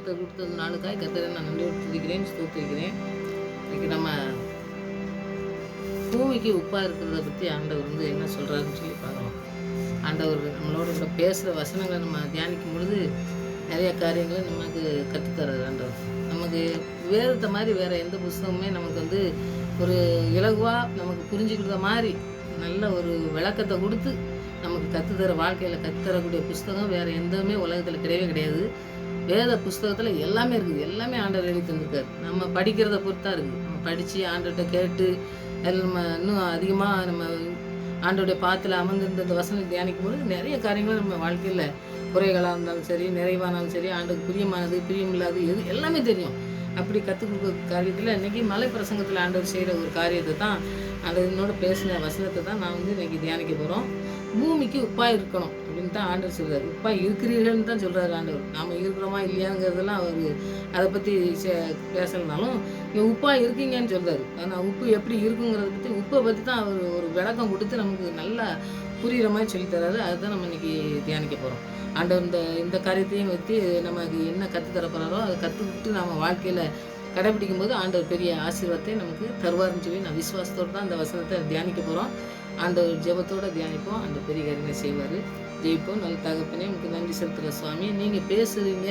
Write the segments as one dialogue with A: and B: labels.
A: கர்த்தர் கொடுத்தது நாளுக்காய் கர்த்தரை நான் நன்றியோடு துதிக்கிறேன், ஸ்தோத்திரிக்கிறேன். இன்னைக்கு நம்ம பூமிக்கு உப்பாக இருக்கிறத பற்றி ஆண்டவர் என்ன சொல்கிறாருன்னு சொல்லி பார்க்கலாம். ஆண்டவர் நம்மளோட கூட பேசுகிற வசனங்களை நம்ம தியானிக்கும் பொழுது நிறைய காரியங்களை நமக்கு கற்றுத்தர்றாரு ஆண்டவர். நமக்கு வேறுத்த மாதிரி வேறு எந்த புஸ்தகமுமே நமக்கு ஒரு இலகுவாக நமக்கு புரிஞ்சுக்கிற மாதிரி நல்ல ஒரு விளக்கத்தை கொடுத்து நமக்கு கற்றுத்தர வாழ்க்கையில் கற்றுத்தரக்கூடிய புஸ்தகம் வேறு எந்தவுமே உலகத்தில் கிடையவே கிடையாது. வேத புஸ்தகத்தில் எல்லாமே இருக்குது, எல்லாமே ஆண்டவர் எழுதி தந்திருக்காரு. நம்ம படிக்கிறத பொறுத்தான் இருக்குது. நம்ம படித்து ஆண்டவர்கிட்ட கேட்டு அதில் நம்ம இன்னும் அதிகமாக நம்ம ஆண்டோடைய பாத்தில் அமர்ந்திருந்த இந்த வசனம் தியானிக்கும் போது நிறைய காரியங்கள் நம்ம வாழ்க்கையில் குறைகளாக இருந்தாலும் சரி, நிறைவானாலும் சரி, ஆண்டுக்கு பிரியமானது பிரியமில்லாது எது எல்லாமே தெரியும். அப்படி கற்றுக் கொடுக்குற காரியத்தில் இன்றைக்கி மலை பிரசங்கத்தில் ஆண்டவர் செய்கிற ஒரு காரியத்தை தான் ஆண்டவர் என்னோட பேசின வசனத்தை தான் நான் இன்றைக்கி தியானிக்க போகிறோம். பூமிக்கு உப்பாக இருக்கணும் அப்படின்னு தான் ஆண்டவர் சொல்கிறார். உப்பாக இருக்கிறீர்கள்னு தான் சொல்கிறார் ஆண்டவர். நாம் இருக்கிறோமா இல்லையாங்கிறதெல்லாம் அவர் அதை பற்றி பேசலைனாலும் நீங்கள் உப்பாக இருக்கீங்கன்னு சொல்கிறார். ஆனால் உப்பு எப்படி இருக்குங்கிறத பற்றி உப்பை பற்றி தான் அவர் ஒரு விளக்கம் கொடுத்து நமக்கு நல்லா புரிகிற மாதிரி சொல்லித்தராரு. அதுதான் நம்ம இன்றைக்கி தியானிக்க போகிறோம். ஆண்டவர் இந்த காரியத்தையும் வச்சு நமக்கு என்ன கற்றுத்தர போகிறாரோ அதை கற்றுக்கிட்டு நம்ம வாழ்க்கையில் கடைபிடிக்கும் போது ஆண்டவர் பெரிய ஆசீர்வாதத்தை நமக்கு தருவார்னு சொல்லி நான் விசுவாசத்தோடு தான் அந்த வசனத்தை தியானிக்க போகிறோம். ஆண்டவர் ஜெபத்தோடு தியானிப்போம். அந்த பெரிய காரியங்களை செய்வார். ஜெயிப்போம். நல்ல தகப்பனே உங்களுக்கு நன்றி செலுத்துகிற சுவாமி. நீங்கள் பேசுகிறீங்க,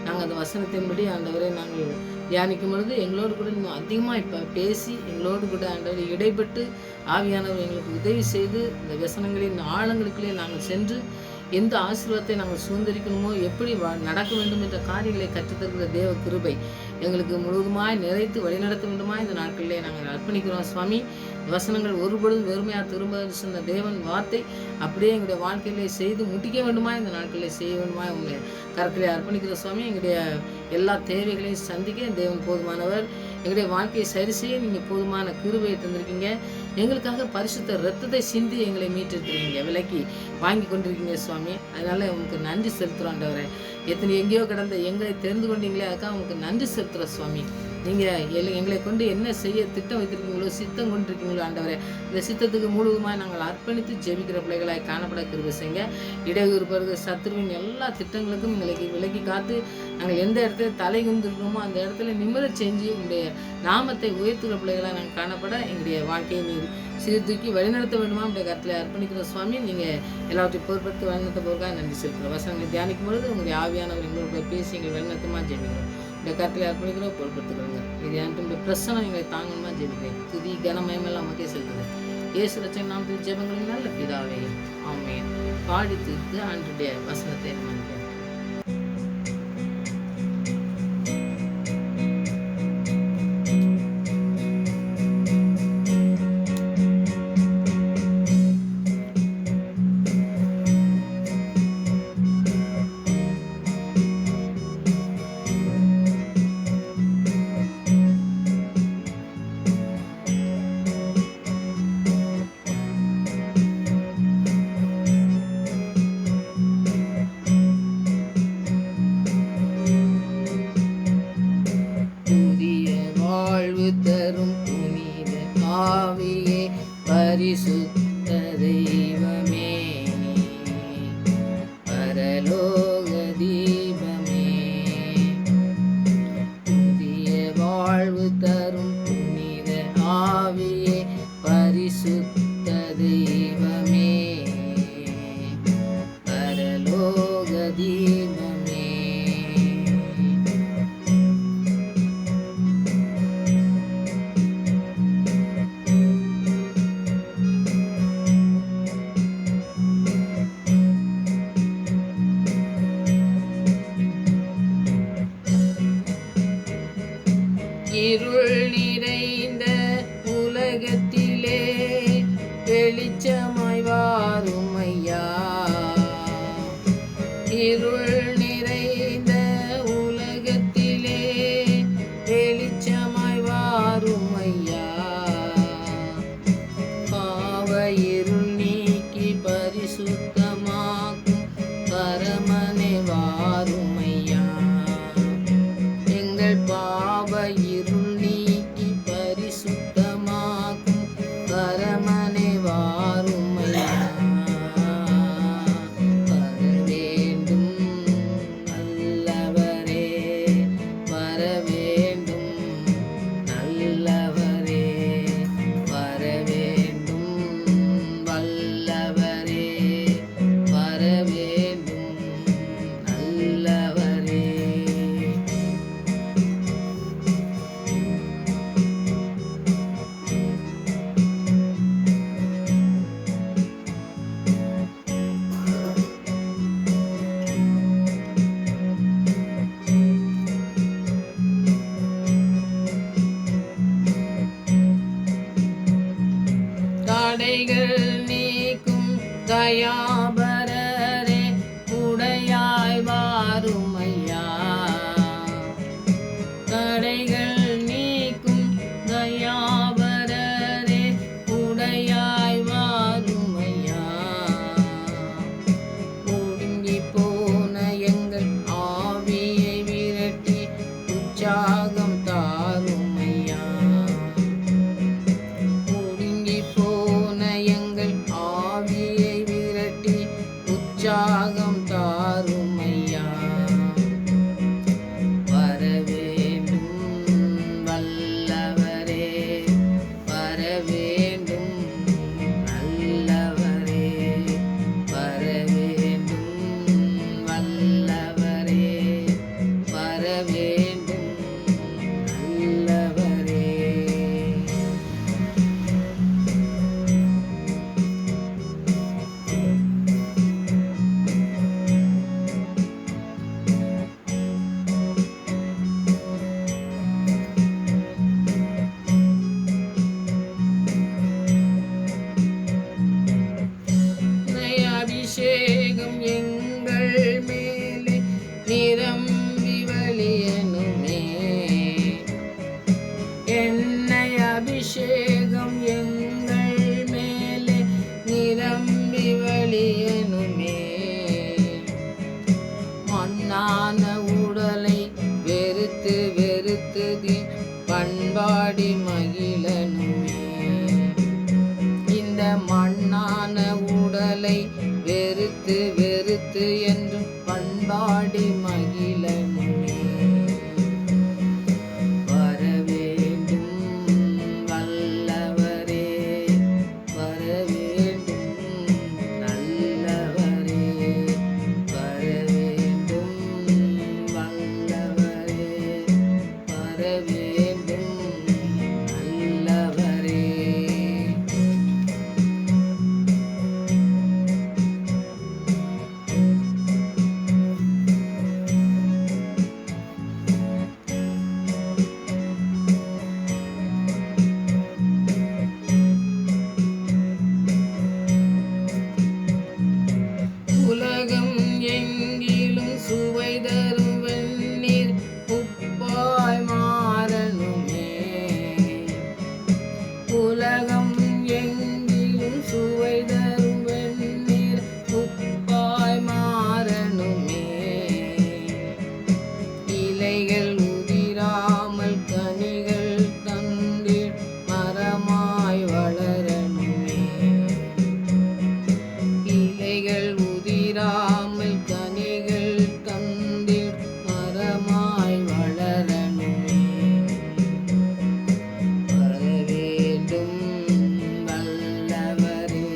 A: நாங்கள் அந்த வசனத்தின்படி ஆண்டவரை நாங்கள் தியானிக்கும் பொழுது எங்களோடு கூட இன்னும் அதிகமாக இப்போ பேசி எங்களோடு கூட ஆண்டவரை இடைப்பட்டு ஆவியானவர் எங்களுக்கு உதவி செய்து இந்த வசனங்களின் ஆழங்களுக்குள்ளே நாங்கள் சென்று எந்த ஆசீர்வாதத்தை நாங்கள் சுதந்திரிக்கணுமோ, எப்படி நடக்க வேண்டும் என்ற காரியங்களை கற்றுத்தருகிற தேவ கிருபை எங்களுக்கு முழுவதுமாய் நிறைத்து வழிநடத்த வேண்டுமா இந்த நாட்களிலே நாங்கள் அர்ப்பணிக்கிறோம் சுவாமி. வசனங்கள் ஒருபொழுதும் வெறுமையாக திரும்ப சொன்ன தேவன் வார்த்தை அப்படியே எங்களுடைய வாழ்க்கையிலே செய்து முடிக்க வேண்டுமா இந்த நாட்களிலே செய்ய வேண்டுமா உங்களுடைய கருத்திலே அர்ப்பணிக்கிற சுவாமி. எங்களுடைய எல்லா தேவைகளையும் சந்திக்க தேவன் போதுமானவர். எங்களுடைய வாழ்க்கையை சரி செய்ய நீங்கள் போதுமான கிருபையை தந்திருக்கீங்க. எங்களுக்காக பரிசுத்த இரத்தத்தை சிந்தி எங்களை மீட்டெடுத்துருக்கீங்க, விலைக்கு வாங்கி கொண்டிருக்கீங்க சுவாமி. அதனால் உங்களுக்கு நன்றி செலுத்துகிறோம் ஆண்டவரே. எங்கேயோ கிடந்த எங்களை தெரிந்து கொண்டீங்களே, அதுக்காக உங்களுக்கு நன்றி செலுத்துகிற சுவாமி. நீங்கள் எங்களை கொண்டு என்ன செய்ய திட்டம் வைத்திருக்கீங்களோ, சித்தம் கொண்டிருக்கீங்களோ ஆண்டவரே, இந்த சித்தத்துக்கு முழுவதுமாக நாங்கள் அர்ப்பணித்து ஜெபிக்கிற பிள்ளைகளாய் காணப்பட கிருபை செய்யுங்க. இடையூறு பெறுகிற சத்துருவின் எல்லா திட்டங்களுக்கும் எங்களுக்கு விலக்கி காத்து நாங்கள் எந்த இடத்துல தலை குந்திருக்கோமோ அந்த இடத்துல நிம்மதி செஞ்சு உங்களுடைய நாமத்தை உயர்த்துகிற பிள்ளைகளாக நாங்கள் காணப்பட எங்களுடைய வாழ்க்கையை நீர் சீர்தூக்கி வழிநடத்த வேண்டுமா உங்களுடைய கருத்தில் அர்ப்பணிக்கிற சுவாமி. நீங்கள் எல்லாவற்றையும் பொறுப்படுத்தி வழிநடத்த போகிறதா நன்றி செலுத்துகிறோம். வசனங்களை தியானிக்கும் பொழுது உங்களுடைய ஆவியானவர் எங்களோட பேசி எங்கள் வழிநடத்தமாக ஜெபிக்கிறோம். இந்த கருத்தில் அர்ப்பணிக்கிறோம், பொருட்படுத்துக்கிறோங்க. இது என் பிரச்சனை எங்களை தாங்கணுமா ஜெபிக்கிறேன். துதி கனமயமெல்லாம் நமக்கே செலுத்துகிறேன். இயேசு ரட்சகன் நாமத்தில் ஜெபங்களின் நல்ல பிதாவே, ஆமென். பாடி தீர்த்து ஆண்டுடைய வசனத்தை நம்ம தரும் புனித ஆவியே, பரிசுத்த தெய்வமே, பரலோக தீபமே, புதிய வாழ்வு தரும் புனித ஆவியே, பரிசுத்த தெய்வமே, பரலோக தீபமே. இருள் நிறைந்த உலகத்திலே வெளிச்சமாய் வாரும் ஐயா. இருள் நிறைந்த உலகத்திலே வெளிச்சமாய் வாரும் ஐயா. பாவ இருள் நீக்கி பரிசுத்தமாக்கும் பரமனே வாரும் ஐயா. எங்கள் பாவ இருள் நீக்கி தயாபரரே உடையாய் வாருமையா. தடைகள் நீக்கும் தயாபரரே உடையாய் வாருமையா. ஒடுங்கி போன எங்கள் ஆவியை விரட்டி உற்சாகம் தாருமையா. ஒடுங்கி போன எங்கள் ஆவியை விரட்டி உற்சாகம் தாருமையா. வரவேண்டும் வல்லவரே, வரவேண்டும் நல்லவரே, வரவேண்டும் வல்லவரே, வரவேண்டும் நல்லவரே. அபிஷேகம் எங்கள் மேலே நிரம்பி வழியனுமே. எண்ணெய் அபிஷேகம் எங்கள் மேலே நிரம்பி வழியனுமே. மண்ணான உடலை வெறுத்து வெறுத்து பண்பாடி மகிழனுமே. இந்த மண்ணான உடலை வெறுத்து வெறுத்து என்று பண்பாடி மகிழனுமே. வரவேண்டும் வல்லவரே, வரவேண்டும் நல்லவரே, வரவேண்டும் வல்லவரே, வரவேண்டும் நல்லவரே. உலகம் எங்கிலும் சுவை தரும் வெந்நீர் உப்பாய் மாறனுமே. உலகம் எங்கிலும் சுவை தரும் வெந்நீர் உப்பாய் மாறனுமே. இலைகள் உதிராமல் கனிகள் தந்தில் மரமாய் வளரனுமே. இலைகள் உதிராமல் கனிகள் தந்தில் மரமாய் வளரனுமே. வரவேண்டும் வல்லவரே,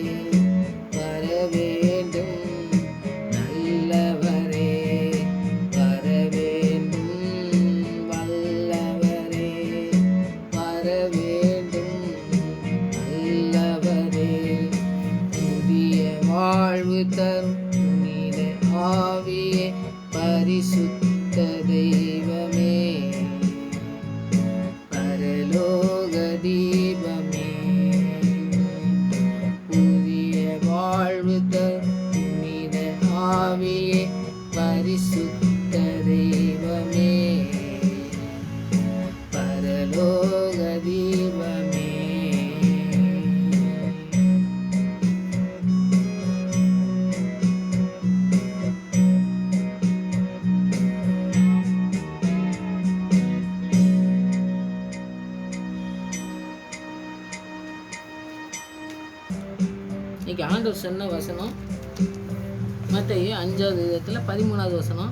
A: வரவேண்டும் நல்லவரே, வரவேண்டும் வல்லவரே, வரவேண்டும் நல்லவரே. புதிய வாழ்வு தரும் புனித ஆவியே, பரிசுத்த தெய்வமே, பரலோக தீபமே. புதிய வாழ்வு தரும் புனித ஆவியே, பரிசுத்த தெய்வமே, பரலோக தீபமே. இன்னைக்கு ஆண்டவர் சொன்ன வசனம் மத்தேயு 5வது அதிகாரத்தில் 13வது வசனம்.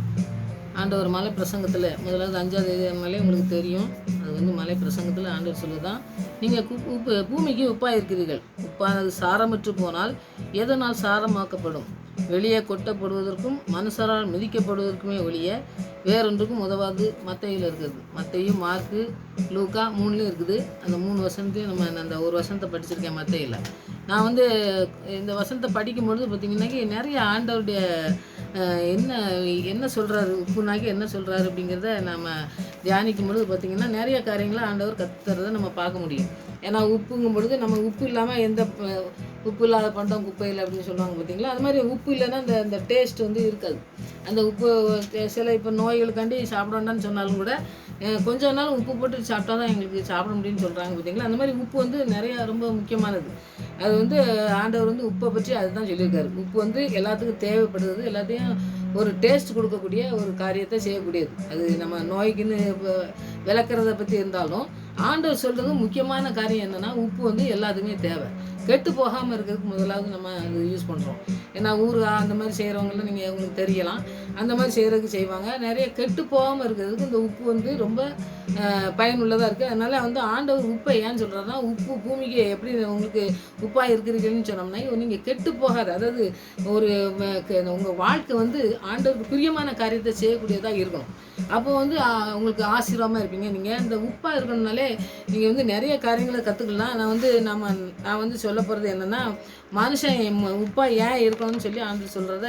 A: ஆண்டவர் மலை பிரசங்கத்தில் முதலாவது 5வது அதிகாரமாலே உங்களுக்கு தெரியும். அது வந்து மலை பிரசங்கத்தில் ஆண்டவர் சொல்லுதான், நீங்கள் பூமிக்கு உப்பாக இருக்கிறீர்கள். உப்பானது சாரமற்று போனால் எதனால் சாரமாக்கப்படும்? வெளியே கொட்டப்படுவதற்கும் மனுஷரால் மிதிக்கப்படுவதற்குமே ஒழிய வேறொன்றுக்கும் உதவாது. மத்தேயுல இருக்குது. மத்தேயு, மார்க்கு, லூக்கா 3லையும் இருக்குது. அந்த 3 வசனத்தையும் நம்ம அந்த ஒரு வசனத்தை படிச்சிருக்கேன் மத்தேயுல. நான் வந்து இந்த வசனத்தை படிக்கும்பொழுது பார்த்திங்கன்னாக்கி நிறைய ஆண்டவருடைய என்ன என்ன சொல்கிறாரு, உப்புனாக்கி என்ன சொல்கிறாரு அப்படிங்கிறத நம்ம தியானிக்கும் பொழுது பார்த்திங்கன்னா நிறைய காரியங்களை ஆண்டவர் கற்றுறதை நம்ம பார்க்க முடியும். ஏன்னா உப்புங்கும் பொழுது நம்ம உப்பு இல்லாமல் உப்பு இல்லாத பண்டம் குப்பையில் அப்படின்னு சொல்லுவாங்க பார்த்தீங்களா. அது மாதிரி உப்பு இல்லைன்னா அந்த டேஸ்ட் வந்து இருக்காது. அந்த உப்பு சில இப்போ நோய்களுக்காண்டி சாப்பிட வேண்டாம்னு சொன்னாலும் கூட கொஞ்ச நாள் உப்பு போட்டு சாப்பிட்டா தான் எங்களுக்கு சாப்பிட முடியும்னு சொல்கிறாங்க பார்த்தீங்களா. அந்த மாதிரி உப்பு வந்து நிறையா ரொம்ப முக்கியமானது. அது வந்து ஆண்டவர் வந்து உப்பை பற்றி அதுதான் சொல்லியிருக்காரு. உப்பு வந்து எல்லாத்துக்கும் தேவைப்படுறது, எல்லாத்தையும் ஒரு டேஸ்ட் கொடுக்கக்கூடிய ஒரு காரியத்தை செய்யக்கூடியது. அது நம்ம நோய்க்குன்னு விளக்குறத பற்றி இருந்தாலும் ஆண்டவர் சொல்கிறது முக்கியமான காரியம் என்னென்னா, உப்பு வந்து எல்லாத்துக்குமே தேவை. கெட்டு போகாமல் இருக்கிறதுக்கு முதலாவது நம்ம அது யூஸ் பண்ணுறோம். ஏன்னா ஊறுகாய் அந்த மாதிரி செய்கிறவங்களாம் நீங்கள் உங்களுக்கு தெரியலாம், அந்த மாதிரி செய்கிறதுக்கு செய்வாங்க. நிறைய கெட்டு போகாமல் இருக்கிறதுக்கு இந்த உப்பு வந்து ரொம்ப பயனுள்ளதாக இருக்குது. அதனால் வந்து ஆண்டவர் உப்பை ஏன்னு சொல்கிறாருன்னா, உப்பு பூமிக்கு எப்படி உங்களுக்கு உப்பாக இருக்கிறீங்கன்னு சொன்னோம்னா, நீங்கள் கெட்டு போகாத, அதாவது ஒரு உங்கள் வாழ்க்கை வந்து ஆண்டவருக்கு பிரியமான காரியத்தை செய்யக்கூடியதாக இருக்கணும். அப்போ வந்து உங்களுக்கு ஆசீர்வாதமாக இருப்பீங்க. நீங்கள் இந்த உப்பாக இருக்கணும்னாலே நீங்கள் வந்து நிறைய காரியங்களை கற்றுக்கலாம். நான் வந்து சொல்ல போகிறது என்னென்னா, மனுஷன் உப்பாக ஏன் இருக்கணும்னு சொல்லி ஆண்டவர் சொல்கிறத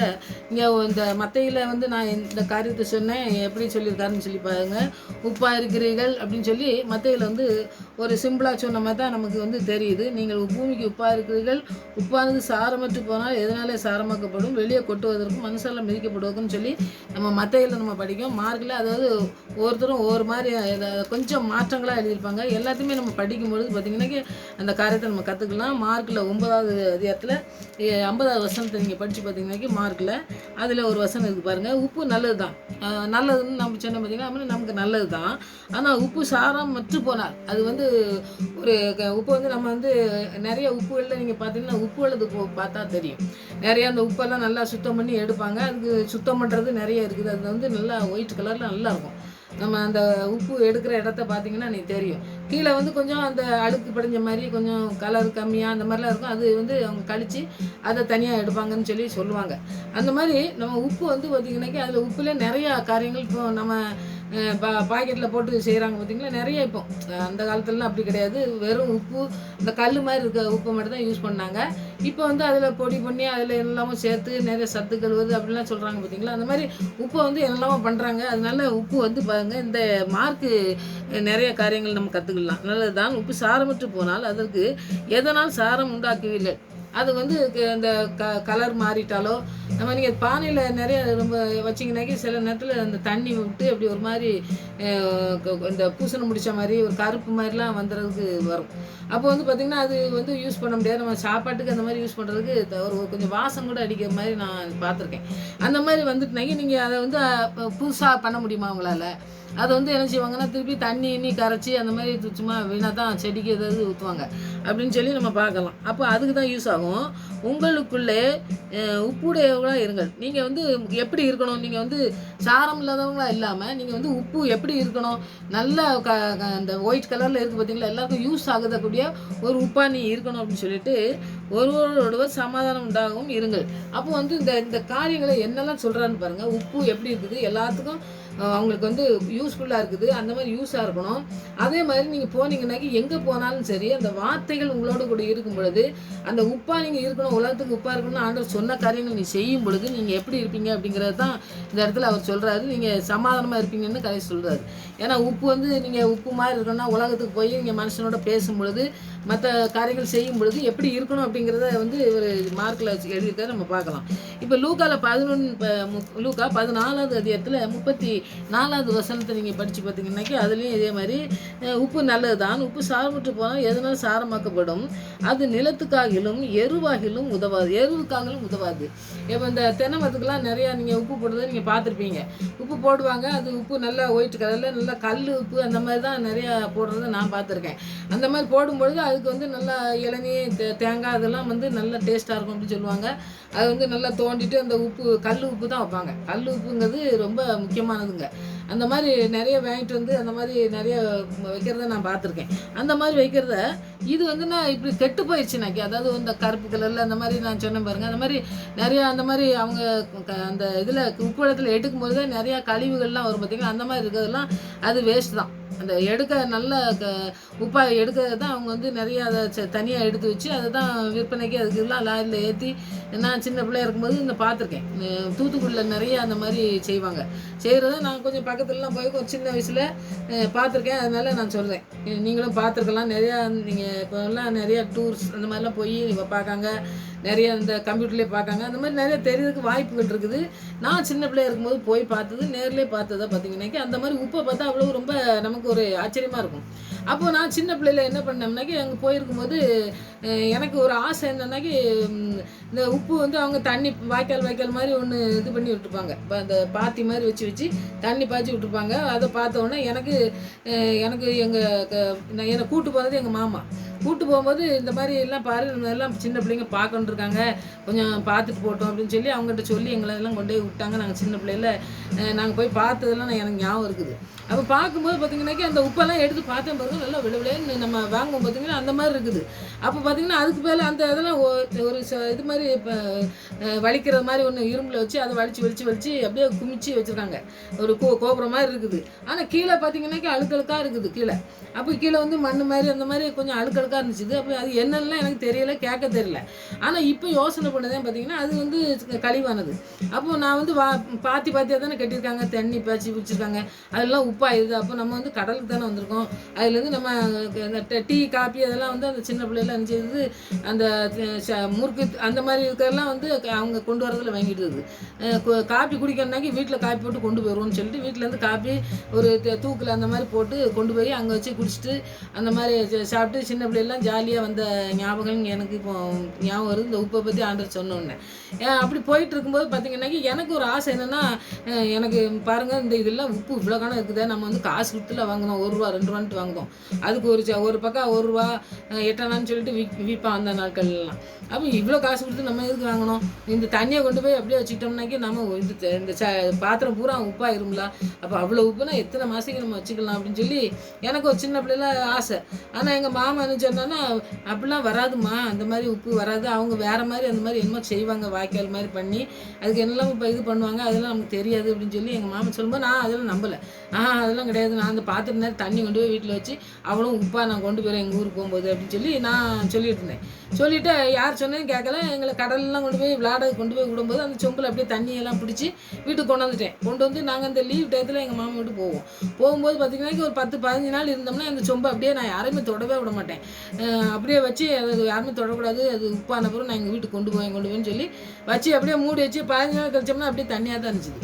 A: இங்கே இந்த மத்தையில் வந்து நான் இந்த காரியத்தை சொன்னேன், எப்படி சொல்லியிருக்காருன்னு சொல்லி பாருங்கள். உப்பாக இருக்கிறீர்கள் அப்படின்னு சொல்லி மத்தையில் வந்து ஒரு சிம்பிளாக சொன்ன மாதிரி தான் நமக்கு வந்து தெரியுது. நீங்கள் பூமிக்கு உப்பாக இருக்கிறீர்கள், உப்பானது சாரமற்று போனால் எதனாலே சாரமாக்கப்படும், வெளியே கொட்டுவதற்கும் மனுஷால மிதிக்கப்படுவதற்குன்னு சொல்லி நம்ம மத்தையில் நம்ம படிக்கும். மார்க்கில் அதாவது ஒவ்வொருத்தரும் ஒவ்வொரு மாதிரி கொஞ்சம் மாற்றங்களாக எழுதியிருப்பாங்க. எல்லாத்தையுமே நம்ம படிக்கும்பொழுது பார்த்திங்கன்னாக்கி அந்த காரியத்தை நம்ம கற்றுக்கலாம். மார்க்கில் 9வது அதிகாரத்தில் 50வது வசனத்தை நீங்கள் படித்து பார்த்தீங்கன்னாக்கி மார்க்கில் அதில் ஒரு வசனம் இருக்குது பாருங்கள். உப்பு நல்லது தான், நல்லதுன்னு நம்ம சொன்ன பார்த்திங்கன்னா நமக்கு நல்லது தான். ஆனால் உப்பு சாரம் மற்று போனால் அது வந்து ஒரு உப்பு வந்து நம்ம வந்து நிறைய உப்புகளில் நீங்கள் பார்த்தீங்கன்னா உப்பு எழுது பார்த்தா தெரியும். நிறையா அந்த உப்பெல்லாம் நல்லா சுத்தம் பண்ணி எடுப்பாங்க. அதுக்கு சுத்தம் பண்ணுறது நிறைய இருக்குது. அது வந்து நல்லா ஒயிட் கலரில் நல்லாயிருக்கும். நம்ம அந்த உப்பு எடுக்கிற இடத்த பார்த்திங்கன்னா எனக்கு தெரியும். கீழே வந்து கொஞ்சம் அந்த அழுக்கு படிஞ்ச மாதிரி கொஞ்சம் கலர் கம்மியாக அந்த மாதிரிலாம் இருக்கும். அது வந்து அவங்க கழித்து அதை தனியாக எடுப்பாங்கன்னு சொல்லி சொல்லுவாங்க. அந்த மாதிரி நம்ம உப்பு வந்து பார்த்திங்கனாக்கி அதில் உப்புல நிறையா காரியங்கள் இப்போ நம்ம பாக்கெட்டில் போட்டு செய்கிறாங்க பார்த்திங்களா. நிறைய இப்போ அந்த காலத்துலலாம் அப்படி கிடையாது. வெறும் உப்பு இந்த கல் மாதிரி இருக்க உப்பை மட்டும் தான் யூஸ் பண்ணாங்க. இப்போ வந்து அதில் பொடி பண்ணி அதில் எல்லாமும் சேர்த்து நிறைய சத்துக்கள் வருது அப்படின்லாம் சொல்கிறாங்க பார்த்திங்களா. அந்த மாதிரி உப்பை வந்து என்னெல்லாமோ பண்ணுறாங்க. அதனால உப்பு வந்து பாருங்கள், இந்த மார்க்கு நிறைய காரியங்கள் நம்ம கற்றுக்கலாம். நல்லது தான். உப்பு சாரமற்று போனால் அதற்கு எதனால் சாரம் உண்டாக்குவீர்கள். அது வந்து இந்த கலர் மாறிட்டாலோ நம்ம நீங்கள் பானையில் நிறைய ரொம்ப வச்சிங்கனாக்கி சில நேரத்தில் அந்த தண்ணி விட்டு அப்படி ஒரு மாதிரி இந்த பூசணம் முடித்த மாதிரி ஒரு கருப்பு மாதிரிலாம் வந்துடுறதுக்கு வரும். அப்போ வந்து பார்த்திங்கன்னா அது வந்து யூஸ் பண்ண முடியாது. நம்ம சாப்பாட்டுக்கு அந்த மாதிரி யூஸ் பண்ணுறதுக்கு ஒரு கொஞ்சம் வாசம் கூட அடிக்கிற மாதிரி நான் பார்த்துருக்கேன். அந்த மாதிரி வந்துட்டுனாக்கி நீங்கள் அதை வந்து புதுசாக பண்ண முடியுமா உங்களால்? அதை வந்து என்ன செய்வாங்கன்னா திருப்பி தண்ணி கரைச்சி அந்த மாதிரி சும்மா வீணாக தான் செடிக்கு ஏதாவது ஊற்றுவாங்க அப்படின்னு சொல்லி நம்ம பார்க்கலாம். அப்போ அதுக்கு தான் யூஸ் ஆகும். உங்களுக்குள்ளே உப்புடையவங்களாக இருங்கள். நீங்கள் வந்து எப்படி இருக்கணும், நீங்கள் வந்து சாரம் இல்லாதவங்களாக இல்லாமல் நீங்கள் வந்து உப்பு எப்படி இருக்கணும், நல்லா அந்த ஒயிட் கலரில் இருக்குது பார்த்தீங்களா, எல்லாருக்கும் யூஸ் ஆகக்கூடிய ஒரு உப்பாக நீ இருக்கணும் அப்படின்னு சொல்லிட்டு ஒருவரோடவர் சமாதானம் உண்டாகவும் இருங்கள். அப்போ வந்து இந்த காரியங்களை என்னெல்லாம் சொல்கிறான்னு பாருங்கள். உப்பு எப்படி இருக்குது, எல்லாத்துக்கும் அவங்களுக்கு வந்து யூஸ்ஃபுல்லாக இருக்குது. அந்த மாதிரி யூஸாக இருக்கணும். அதே மாதிரி நீங்கள் போனீங்கன்னாக்கி எங்கே போனாலும் சரி அந்த வார்த்தைகள் உங்களோட கூட இருக்கும் பொழுது அந்த உப்பாக நீங்கள் இருக்கணும், உலகத்துக்கு உப்பாக இருக்கணும்னு ஆண்டவர் சொன்ன காரியங்கள் நீ செய்யும் பொழுது நீங்கள் எப்படி இருப்பீங்க அப்படிங்கிறது தான் இந்த இடத்துல அவர் சொல்கிறாரு. நீங்கள் சமாதானமாக இருப்பீங்கன்னு கதை சொல்கிறாரு. ஏன்னா உப்பு வந்து நீங்கள் உப்பு மாதிரி இருக்கணும்னா உலகத்துக்கு போய் நீங்கள் மனுஷனோட பேசும் பொழுது மற்ற காரியங்கள் செய்யும் பொழுது எப்படி இருக்கணும் அப்படிங்கிறத வந்து ஒரு மார்க்கில் எழுதியிருக்காரு. நம்ம பார்க்கலாம். இப்போ லூக்காவில் 14வது அதிகாரத்தில் 34வது வசனத்தை நீங்கள் படித்து பார்த்தீங்கன்னாக்கி அதுலேயும் இதே மாதிரி உப்பு நல்லது தான், உப்பு சாரமற்று போனால் எதனால் சாரமாக்கப்படும், அது நிலத்துக்காகிலும் எருவாகிலும் உதவாது. எருவுக்காகிலும் உதவாது. இப்போ இந்த தென்னை மரத்துக்கெல்லாம் நிறையா நீங்கள் உப்பு போடுறதை நீங்கள் பார்த்துருப்பீங்க. உப்பு போடுவாங்க. அது உப்பு நல்லா ஒயிட் கலரில் நல்லா கல் உப்பு அந்த மாதிரி தான் நிறையா போடுறத நான் பார்த்துருக்கேன். அந்த மாதிரி போடும்பொழுது அதுக்கு வந்து நல்லா இளநீ தேங்காய் அதெல்லாம் வந்து நல்லா டேஸ்ட்டாக இருக்கும் அப்படின்னு சொல்லுவாங்க. அது வந்து நல்லா தோண்டிட்டு அந்த உப்பு கல் உப்பு தான் வைப்பாங்க. கல் உப்புங்கிறது ரொம்ப முக்கியமானதுங்க. அந்த மாதிரி நிறைய வாங்கிட்டு வந்து அந்த மாதிரி நிறைய வைக்கிறத நான் பார்த்துருக்கேன். அந்த மாதிரி வைக்கிறத இது வந்து நான் இப்படி கெட்டு போயிடுச்சுனாக்கி, அதாவது இந்த கருப்பு கலரில் அந்த மாதிரி நான் சொன்னேன் பாருங்கள், அந்த மாதிரி நிறையா அந்த மாதிரி அவங்க அந்த இதில் உப்பு இடத்துல எடுக்கும்போது தான் நிறையா கழிவுகள்லாம் வரும் பார்த்திங்கன்னா. அந்த மாதிரி இருக்கிறதெல்லாம் அது வேஸ்ட் தான். அந்த எடுக்க நல்ல உப்பாக எடுக்கிறது தான் அவங்க வந்து நிறையா அதை தனியாக எடுத்து வச்சு அதை தான் விற்பனைக்கு அதுக்கெல்லாம் லாரியில் ஏற்றி. நான் சின்ன பிள்ளையா இருக்கும்போது பார்த்துருக்கேன். தூத்துக்குடியில் நிறைய அந்த மாதிரி செய்வாங்க. செய்கிறத நான் கொஞ்சம் பக்கத்தில் பக்கத்துலலாம் போய் ஒரு சின்ன வயசில் பார்த்துருக்கேன். அதனால நான் சொல்கிறேன், நீங்களும் பார்த்துருக்கலாம். நிறையா நீங்கள் இப்போல்லாம் நிறையா டூர்ஸ் அந்த மாதிரிலாம் போய் பார்க்காங்க, நிறைய இந்த கம்ப்யூட்டர்லேயே பார்க்காங்க. அந்த மாதிரி நிறைய தெரியறதுக்கு வாய்ப்புகள் இருக்குது. நான் சின்ன பிள்ளையா இருக்கும்போது போய் பார்த்தது, நேர்லேயே பார்த்ததா பார்த்தீங்கன்னாக்கி அந்த மாதிரி உப்பை பார்த்தா அவ்வளோ ரொம்ப நமக்கு ஒரு ஆச்சரியமாக இருக்கும். அப்போது நான் சின்ன பிள்ளையில் என்ன பண்ணோம்னாக்கி அங்கே போயிருக்கும்போது எனக்கு ஒரு ஆசை என்னன்னாக்கி, இந்த உப்பு வந்து அவங்க தண்ணி வாய்க்கால் மாதிரி ஒன்று இது பண்ணி விட்டுருப்பாங்க. இப்போ அந்த பாத்தி மாதிரி வச்சு தண்ணி பாய்ச்சி விட்டுருப்பாங்க. அதை பார்த்த உடனே எனக்கு என்னை கூட்டு போனது எங்கள் மாமா. கூட்டு போகும்போது இந்த மாதிரி எல்லாம் பாரு, நம்ம எல்லாம் சின்ன பிள்ளைங்க பார்க்கணுன்னு இருக்காங்க, கொஞ்சம் பார்த்துட்டு போட்டோம் அப்படின்னு சொல்லி அவங்ககிட்ட சொல்லி எங்களெல்லாம் கொண்டு போய் விட்டாங்க. நாங்கள் சின்ன பிள்ளையில நாங்கள் போய் பார்த்ததெல்லாம் எனக்கு ஞாபகம் இருக்குது. அப்போ பார்க்கும்போது பார்த்திங்கனாக்கி அந்த உப்பெல்லாம் எடுத்து பார்த்தேன் பாருங்க, நல்லா விளைவிலேன்னு நம்ம வாங்கும் பார்த்திங்கன்னா அந்த மாதிரி இருக்குது. அப்போ பார்த்திங்கன்னா அதுக்கு மேலே அந்த இதெல்லாம் ஒரு இது மாதிரி இப்போ வலிக்கிற மாதிரி ஒன்று இரும்பில் வச்சு அதை வலிச்சு அப்படியே குமிச்சு வச்சுருக்காங்க. ஒரு கோபுரம் மாதிரி இருக்குது. ஆனால் கீழே பார்த்திங்கனாக்கி அழுக்கழுக்காக இருக்குது கீழே. அப்போ கீழே வந்து மண் மாதிரி அந்த மாதிரி கொஞ்சம் அழுக்கழுக்காக இருந்துச்சு. அப்போ அது என்னெல்லாம் எனக்கு தெரியல, கேட்க தெரியல. ஆனால் இப்போ யோசனை பண்ணதே பார்த்திங்கன்னா அது வந்து கழிவானது. அப்போது நான் வந்து பாத்தியாக தானே கட்டியிருக்காங்க, தண்ணி பாய்ச்சி வச்சுருக்காங்க, அதெல்லாம் உப்பாயிருது. அப்போ நம்ம வந்து கடலுக்கு தானே வந்திருக்கோம். அதுலேருந்து நம்ம இந்த டீ காப்பி அதெல்லாம் வந்து அந்த சின்ன பிள்ளைலாம் இருந்துச்சு, அந்த முறுக்கு அந்த மாதிரி இருக்கிறதெல்லாம் வந்து அவங்க கொண்டு வரதில் வாங்கிட்டு காப்பி குடிக்கணுன்னாக்கி வீட்டில் காப்பி போட்டு கொண்டு போயிடுவோம்னு சொல்லிட்டு வீட்டிலேருந்து காப்பி ஒரு தூக்கில் அந்த மாதிரி போட்டு கொண்டு போய் அங்கே வச்சு குடிச்சிட்டு அந்த மாதிரி சாப்பிட்டு சின்ன பிள்ளைலாம் ஜாலியாக வந்த ஞாபகம் எனக்கு இப்போ ஞாபகம் வருது. இந்த உப்பை பற்றி ஆண்டர் சொன்னோன்னே அப்படி போயிட்டு இருக்கும்போது பார்த்திங்கன்னாக்கி எனக்கு ஒரு ஆசை என்னென்னா, எனக்கு பாருங்கள் இந்த இதெல்லாம் உப்பு இவ்வளோ காணம் இருக்குதா, நம்ம வந்து காசு கொடுத்துல வாங்கினோம், 1 ரூபா 2 ரூபான்ட்டு வாங்கினோம். அதுக்கு ஒரு பக்கம் 1 ரூபா 8 அண்ணான்னு சொல்லிட்டு விற்பான் அந்த நாட்கள்லாம். அப்போ இவ்வளோ காசு கொடுத்து நம்ம எதுக்கு வாங்கணும்? இந்த தண்ணியை கொண்டு போய் அப்படியே வச்சுக்கிட்டோம்னாக்கி நம்ம இந்த பாத்திரம் பூரா உப்பாயிரும்ல. அப்போ அவ்வளோ உப்புனா எத்தனை மாதத்துக்கு நம்ம வச்சுக்கலாம் அப்படின்னு சொல்லி எனக்கு ஒரு சின்ன பிள்ளைல ஆசை. ஆனால் எங்கள் மாமா என்ன சொன்னான்னா, அப்படிலாம் வராதுமா, அந்த மாதிரி உப்பு வராது, அவங்க வேறு மாதிரி அந்த மாதிரி என்னமோ செய்வாங்க, வாய்க்கால் மாதிரி பண்ணி அதுக்கு என்னெல்லாம் இப்போ இது பண்ணுவாங்க, அதெல்லாம் நமக்கு தெரியாது அப்படின்னு சொல்லி எங்கள் மாமா சொல்லும்போது நான் அதெல்லாம் நம்பலை. அதெல்லாம் கிடையாது, நான் அந்த பாத்திரம் நேரம் தண்ணி கொண்டு போய் வீட்டில் வச்சு அவ்வளோ உப்பாக நான் கொண்டு போகிறேன் எங்கள் ஊருக்கு போகும்போது அப்படின்னு சொல்லி நான் சொல்லிட்டு இருந்தேன். சொல்லிவிட்டு யார் சொன்னேன்னு கேட்கல. எங்களை கடலெல்லாம் கொண்டு போய் கொண்டு போய் விடும்போது அந்த சொம்பில் அப்படியே தண்ணியெல்லாம் பிடிச்சி வீட்டுக்கு கொண்டு வந்து நாங்கள் அந்த லீவ் டயத்தில் எங்கள் மாமா வீட்டு போகும்போது பார்த்திங்கன்னா ஒரு 10-15 நாள் இருந்தோம்னா அந்த சொம்பை அப்படியே நான் யாரையுமே தொடவே விட மாட்டேன். அப்படியே வச்சு அது யாருமே தொடக்கூடாது, அது உப்பான பிறகு நான் எங்கள் வீட்டுக்கு கொண்டு போவேன்னு சொல்லி வச்சு அப்படியே மூடி வச்சு 15 நாள் கழிச்சோம்னா அப்படியே தண்ணியாக தான் இருந்துச்சு,